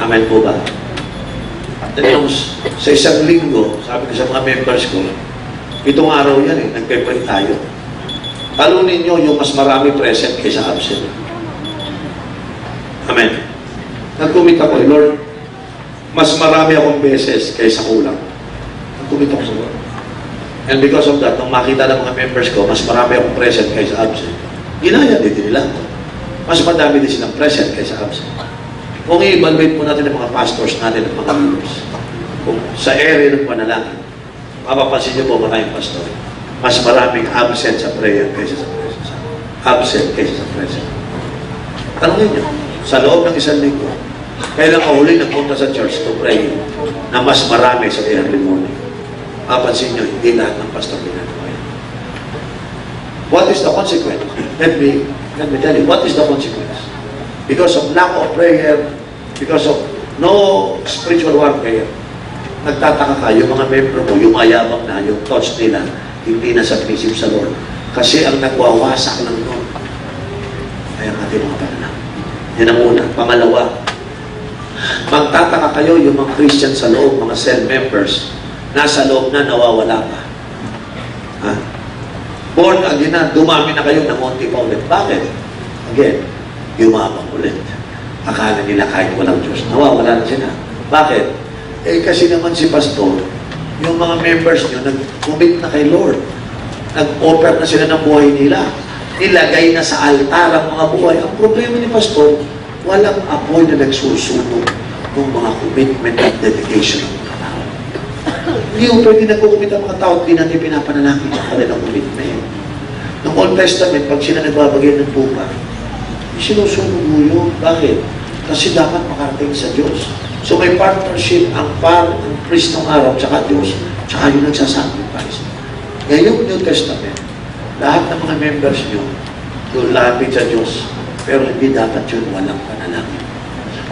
Amen po ba? Then sa isang linggo, sabi ko sa mga members ko, itong araw yan nagpe-pray tayo. Talunin nyo yung mas marami present kaysa absent. Amen. Nag-commit ako, Lord, mas marami akong beses kaysa kulang. Nag-commit ako sa Lord. And because of that, nung makita ng mga members ko, mas marami akong present kaysa absent. Ginaya din nila. Mas madami din silang present kaysa absent. Kung i-evaluate po natin ang mga pastors natin at mga leaders, kung sa area ng panalangin, mapapansin niyo po maraming pastor, mas maraming absent sa prayer kaysa sa present. Absent kaysa sa present. Tanungin niyo, sa loob ng isang linggo, kailan ka huli nagpunta sa church to pray na mas marami sa early morning? Mapansin niyo, hindi lahat ng pastor ginagawa yan. What is the consequence? Let me tell you, what is the consequence? Because of lack of prayer, because of no spiritual warfare, nagtataka ka, yung mga member mo, yung mayabang na, yung thoughts nila, hindi na submissive sa Lord. Kasi ang nagwawasak ng Lord ay ang ating mga panalangin. Yan ang una. Pangalawa, magtataka kayo yung mga Christian sa loob, mga cell members, nasa loob na nawawala pa. Ha? Born again na, dumami na kayo ng konti pa ulit. Bakit? Again, yumabang ulit. Akala nila kahit walang Diyos, nawawala na sila. Bakit? Kasi naman si pastor, yung mga members nyo, nag-commit na kay Lord. Nag-offer na sila ng buhay nila. Nilagay na sa altar ang mga buhay. Ang problema ni pastor, walang apoy na nagsusunog ng mga commitment at dedication ng mga tao. Hindi mo pwede nagkukumit ang mga tao, hindi natin pinapanalangin ang kanilang commitment. Noong Old Testament, pag sila nagbabagay ng tupa, sinusunog mo yun. Bakit? Kasi dapat makarating sa Diyos. So may partnership ang priest ng araw, tsaka Diyos, tsaka yung nagsasacrifice. Ngayong New Testament, lahat ng mga members nyo, yung lapit sa Diyos, pero hindi dapat yun walang panalangin.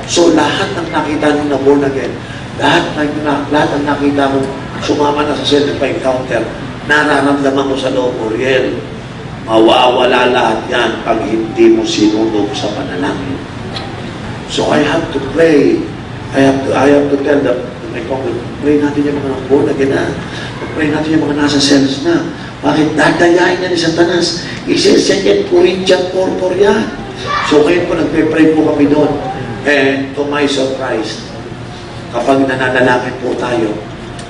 So lahat ng nakita nyo na born again, lahat ng nakita mo sumama na sa self-encounter, nararamdaman mo sa loob mo, real, mawawala lahat yan pag hindi mo sinunod sa panalangin. So I have to pray. I have to tell them, pray natin yung mga born again na pray natin yung mga nasa cells na. Bakit? Dadayain na ni Satanas. Isa 2 Corinthians 4:4 yan. So ngayon po, nagpe-pray po kami doon. And to my surprise, kapag nananalangin po tayo,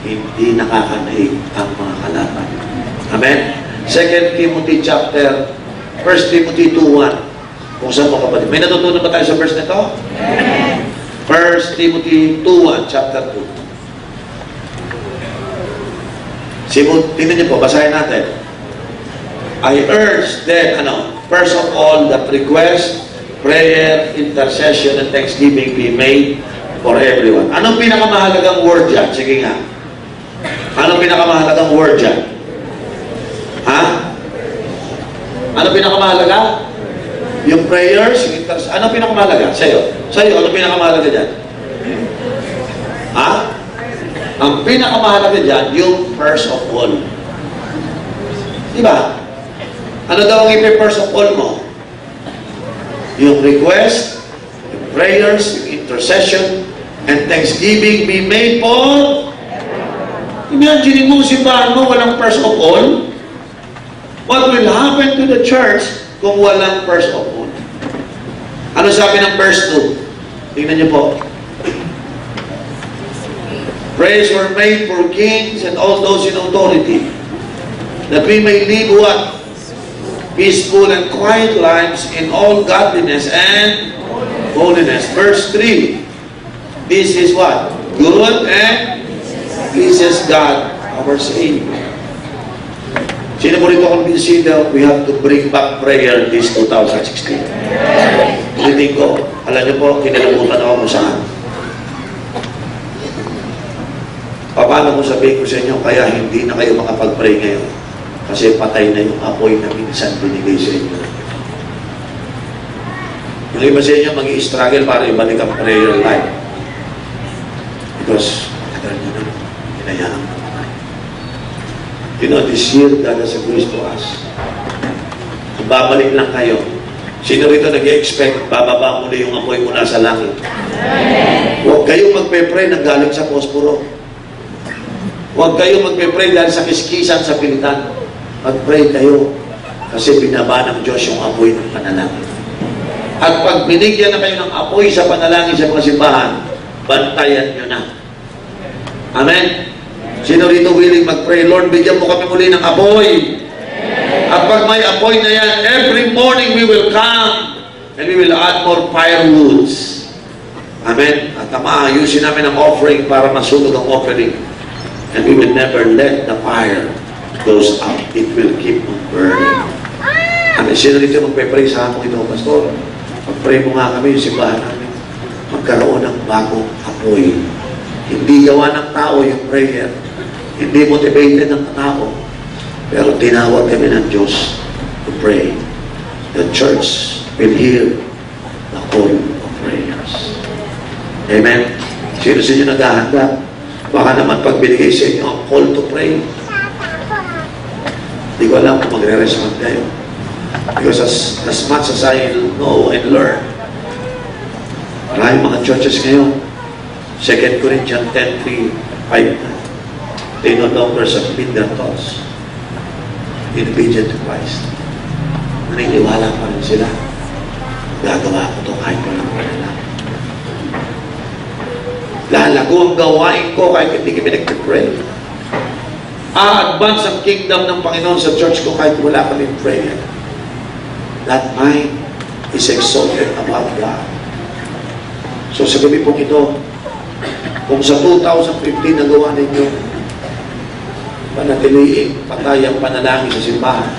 hindi nakakanaig ang mga kalaban. Amen? 2 Timothy chapter, 1 Timothy 2:1. Kung saan po kapatid. May natutunan ba tayo sa verse nito? Amen. 1 Timothy 2:1, chapter 2. Tingnan niyo po, basahin natin. I urge then, first of all, that request, prayer, intercession, and thanksgiving be made for everyone. Anong pinakamahalagang word dyan? Sige nga. Anong pinakamahalagang word dyan? Ha? Anong pinakamahalaga? Yung prayers, yung intercession. Anong pinakamahalaga? Sa'yo, anong pinakamahalaga dyan? Ha? Ang pinakamahalaga dyan, yung first of all. Diba? Ano daw ang first of all mo? Yung request, yung prayers, yung intercession, and thanksgiving be made for. Imagine mo, simbahan mo, walang first of all. What will happen to the church kung walang first of all? Ano sabi ng verse 2? Tingnan niyo po. Prayers were made for kings and all those in authority, that we may live what? Peaceful and quiet lives in all godliness and holiness. Verse 3. This is what? Good and pleases God, our Savior. Sino po rito kung consider we have to bring back prayer this 2016? Ulitin ko, alam niyo po, kinalabutan ako kung saan. Paano kung sabihin ko sa inyo, kaya hindi na kayo makapag-pray ngayon? Kasi patay na yung apoy na minsan binigay sa inyo. Yung iba sa inyo, mag-i-struggle para ibalik ang prayer life. Because, matagal nyo na, hinayaan mo. You know, this year, God has a grace to us. Kung babalik lang kayo, sino rito nag-i-expect, bababa muli yung apoy mula sa langit? Huwag kayong magpe-pray nang galing sa posporo. Huwag kayong magpe-pray dahil sa kiskisan sa pilitan. Mag-pray kayo kasi binaba ng Diyos yung apoy ng panalangin. At pag binigyan na kayo ng apoy sa panalangin sa mga simbahan, bantayan nyo na. Amen? Sino rito willing mag-pray? Lord, bigyan mo kami muli ng apoy. At pag may apoy na yan, every morning we will come and we will add more firewoods. Amen? At maayusin namin ang offering para masunog ang offering. And we will never let the fire goes out. It will keep on burning. Amen. Sino dito magpe-pray sa akin ito, Pastor? Mag-pray mo nga kami, yung simbahan namin. Magkaroon ng bagong apoy. Hindi gawa ng tao yung prayer. Hindi motivated ng tao. Pero tinawag kami ng Diyos to pray. The church will hear the call of prayers. Amen. Sino sa inyo naghahanda? Baka naman pag binigay sa inyo ang call to pray, hindi ko alam kung magre-respond kayo. Because as much as I know and learn, maraming mga churches ngayon, 2 Corinthians 10:3-5, they no longer submit their thoughts in obedience to Christ. Naniniwala pa rin sila. Gagawa ko ito kahit walang panalangin. Lalago ang gawain ko kahit hindi kami nag-pray. A-advance ang kingdom ng Panginoon sa church ko kahit wala kami prayer. That mind is exalted above God. So sa gabi pong ito, kung sa 2015 nagawa ninyo, panatiliin, patay ang panalangin sa simbahan,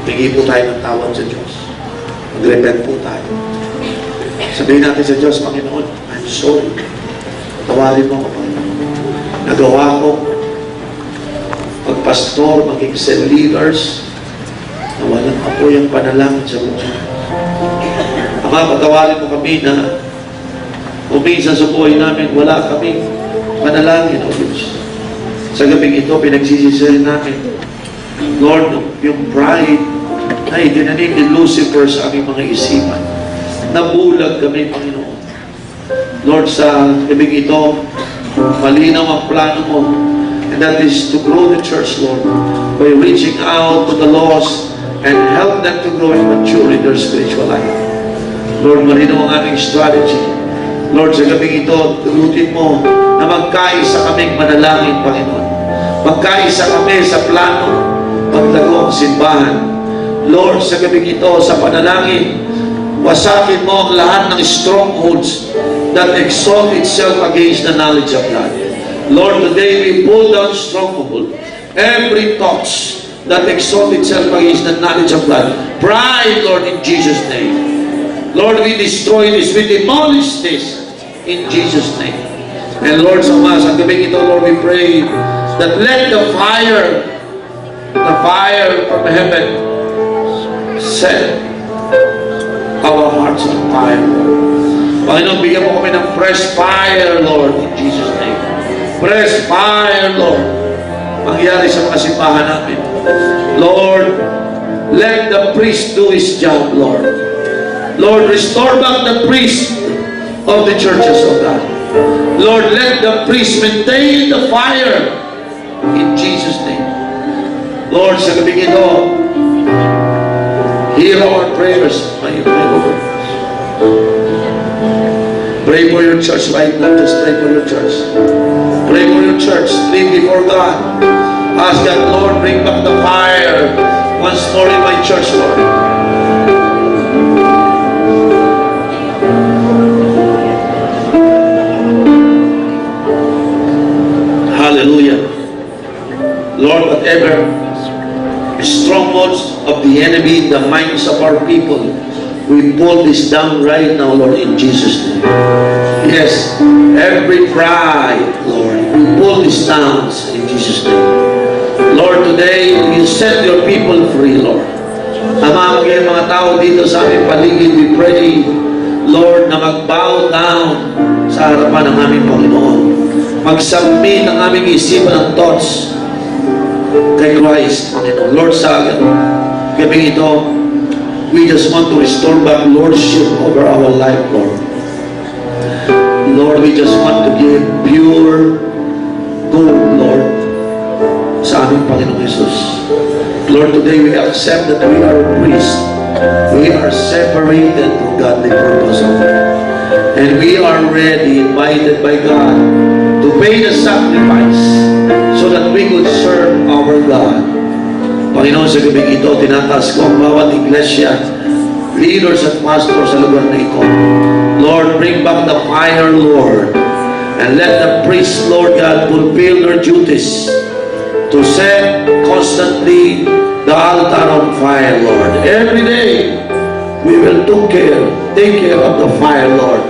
hingi po tayo ng tawad sa Diyos. Mag-repent po tayo. Sabihin natin sa Diyos, Panginoon, I'm sorry. Tawarin mo ako. Nagawa ko magpastor, maging cell leaders na walang apoy ang panalangin sa buhay. Ama, patawarin mo kami na uminsan sa buhay namin, wala kami panalangin, O Diyos. Sa gabing ito, pinagsisisihin namin, Lord, yung pride na itinanim ni Lucifer sa aming mga isipan. Nabulag kami, Panginoon. Lord, sa gabing ito, malinaw ang plano mo and that is to grow the church, Lord, by reaching out to the lost and help them to grow and mature in their spiritual life. Lord, malinaw ang aming strategy. Lord, sa gabing ito, tulutin mo na magkaisa kaming manalangin, Panginoon. Magkaisa kami sa plano paglago ang simbahan. Lord, sa gabing ito, sa panalangin, wasakin mo ang lahat ng strongholds that exalt itself against the knowledge of God. Lord, today we pull down stronghold, every thought that exalt itself against the knowledge of God. Pride, Lord, in Jesus' name. Lord, we destroy this, we demolish this in Jesus' name. And Lord, sa gabing ito, Lord, we pray that let the fire from heaven set our hearts on fire. Panginoon, bigyan mo kami ng fresh fire, Lord, in Jesus' name. Fresh fire, Lord, mangyari sa mga simbahan namin. Lord, let the priest do his job, Lord. Lord, restore back the priest of the churches of God. Lord, let the priest maintain the fire in Jesus' name. Lord, sa gabing ito, hear our prayers. Pray for your church right now. Just pray for your church. Pray for your church. Live before God. Ask God, Lord, bring back the fire once more in my church, Lord. Hallelujah. Lord, whatever strongholds of the enemy in the minds of our people, we pull this down right now, Lord, in Jesus' name. Yes, every pride, Lord, we pull this down in Jesus' name. Lord, today, you set your people free, Lord. Ama, mga tao dito sa aming paligid, we pray, Lord, na mag-bow down sa harapan ng aming Panginoon. Mag-submit ang aming isipan ng thoughts kay Christ, Panginoon. Lord, sa gabing ito, we just want to restore back lordship over our life, Lord. Lord, we just want to give pure gold, Lord, sa aming Panginoong Jesus. Lord, today we accept that we are priests. We are separated for godly purpose, and we are ready, invited by God, to pay the sacrifice so that we could serve our God. Panginoon, sa gabing ito, tinataas ko ang bawat iglesia, leaders at pastors sa lugar na ito. Lord, bring back the fire, Lord, and let the priests, Lord God, fulfill their duties to set constantly the altar on fire, Lord. Every day, we will take care of the fire, Lord.